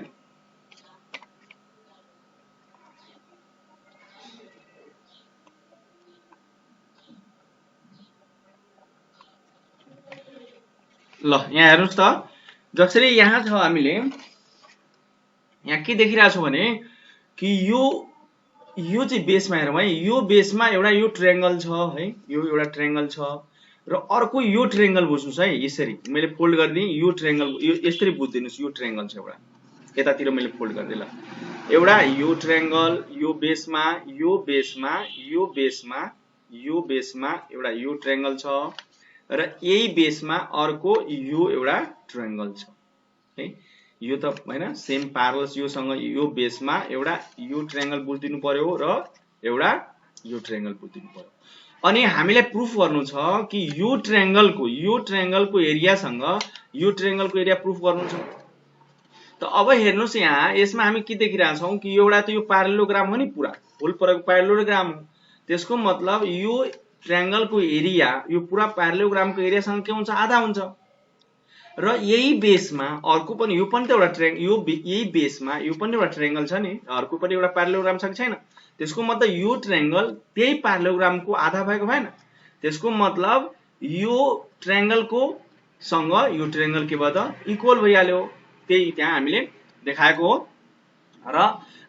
ल यहाँ हेर्नुस् त, जसरी यहाँ छ हामीले यहाँ के देखिरहेछौं भने कि यो चाहिँ बेसमा हेरौं है, यो बेसमा एउटा यो ट्रायंगल छ है, यो एउटा ट्रायंगल छ र अर्को यो ट्रायंगल बुझ्नुस् है। यसरी मैले फोल्ड गर्दिए, यो ट्रायंगल यो यसरी बुझ्दिनुस्, यो ट्रायंगल छ एउटा, यतातिर मैले फोल्ड गर्दिए। ल एउटा यो ट्रायंगल, यो बेसमा एउटा यो ट्रायंगल छ र यही बेसमा अर्को यो एउटा ट्रायंगल छ है। यो त हैन सेम प्यारलल्स, योसँग यो बेसमा एउटा यो ट्रायंगल बुझिदिनु पर्यो र एउटा यो ट्रायंगल बुझिदिनु पर्यो। अनि हामीले प्रुफ गर्नु छ कि यो ट्रायंगलको एरियासँग यो ट्रायंगलको एरिया प्रुफ गर्नु छ। त अब हेर्नुस् यहाँ यसमा हामी के देखिरहेछौं कि एउटा त यो प्यारालेलोग्राम हो नि, पुरा होल प्यारालेलोग्राम हो। त्यसको मतलब यो ट्रायंगलको एरिया यो पुरा प्यारालेलोग्रामको एरियासँग के हुन्छ, आधा हुन्छ। र यही बेसमा अर्को पनि, यो पनि त एउटा यही बेसमा यो पनि एउटा ट्रायंगल छ नि, अर्को पनि एउटा प्यारालेलोग्राम छ कि छैन। त्यसको मतलब यो ट्रायंगल त्यही प्यारालेलोग्रामको आधा भएको भएन। त्यसको मतलब यो ट्रायंगलको सँग यो ट्रायंगल के भयो त इक्वल भइहाल्यो। त्यही त्यहाँ हामीले देखाएको हो। र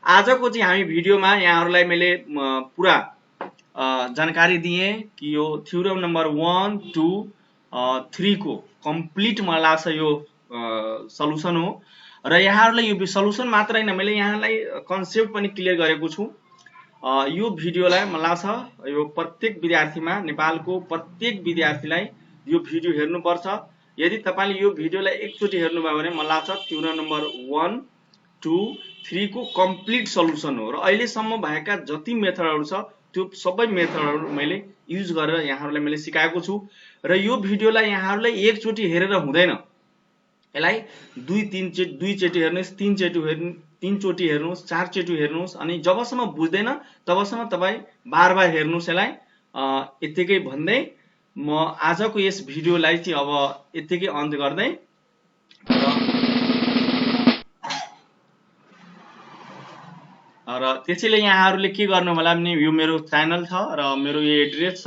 आजको चाहिँ हामी भिडियोमा यहाँहरूलाई मैले पुरा जानकारी दिए कि यो थ्योरम नम्बर 1, 2, 3 को कम्प्लिट मलाई लाग्छ यो सल्युसन हो। र यहाँहरूलाई यो सल्युसन मात्र हैन, मैले यहाँलाई कन्सेप्ट पनि क्लियर गरेको छु। यो भिडियोलाई मलाई लाग्छ यो प्रत्येक विद्यार्थीमा, नेपालको प्रत्येक विद्यार्थीलाई यो भिडियो हेर्नुपर्छ। यदि तपाईले यो भिडियोलाई एकचोटी हेर्नुभयो भने मलाई लाग्छ थ्योरम नम्बर 1, 2, 3 को कम्प्लिट सल्युसन हो। र अहिलेसम्म भएका जति मेथडहरु छ त्यो सबै मेथडहरु मैले युज गरेर यहाँहरूलाई मैले सिकाएको छु। र यो भिडियोलाई यहाँहरूले एकचोटी हेरेर हुँदैन, यसलाई 2 चोटि हेर्नुस्, 3 चोटि हेर्नुस्, 4 चोटि हेर्नुस्, अनि जबसम्म बुझ्दैन तबसम्म तपाई बार-बार हेर्नुस् यसलाई। यतिकै भन्दै म आजको यस भिडियोलाई चाहिँ अब यतिकै अन्त्य गर्दै र त्यसैले यहाँहरूले के गर्नु होला भने यो मेरो च्यानल छ र मेरो यो एड्रेस छ।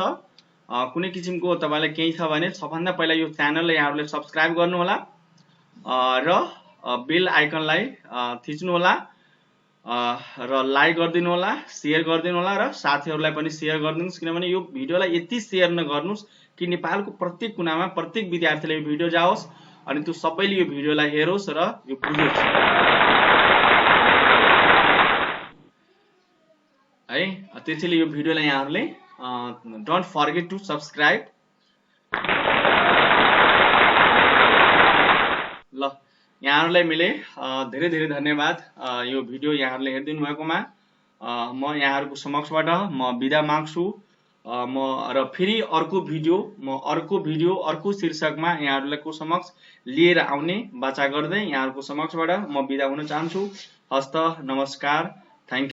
कुनै किसिमको तपाईलाई केही छ भने सबभन्दा पहिला यो च्यानललाई यहाँहरूले सब्स्क्राइब गर्नु होला र बेल आइकनलाई थिच्नु होला र लाइक गरिदिनु होला, शेयर गरिदिनु होला र साथीहरूलाई पनि शेयर गरिदिनुस्। किनभने यो भिडियोलाई यति शेयर नगर्नुस् कि नेपालको प्रत्येक कुनामा प्रत्येक विद्यार्थीलाई यो भिडियो जाओस् अनि त्यो सबैले यो भिडियोलाई हेरोस् र यो बुझोस् है। त्यसैले यो भिडियोलाई यहाँहरूले डोन्ट फर्गेट टु सब्स्क्राइब। ल यहाँहरूलाई मैले धेरै धेरै धन्यवाद यो भिडियो यहाँहरूले हेरिदिनु भएकोमा। म यहाँहरूको समक्षबाट म बिदा माग्छु। र फेरि अर्को भिडियो अर्को शीर्षकमा यहाँहरूको समक्ष लिएर आउने बाचा गर्दै यहाँहरूको समक्षबाट म बिदा हुन चाहन्छु। हस्त नमस्कार, थ्यांक यू।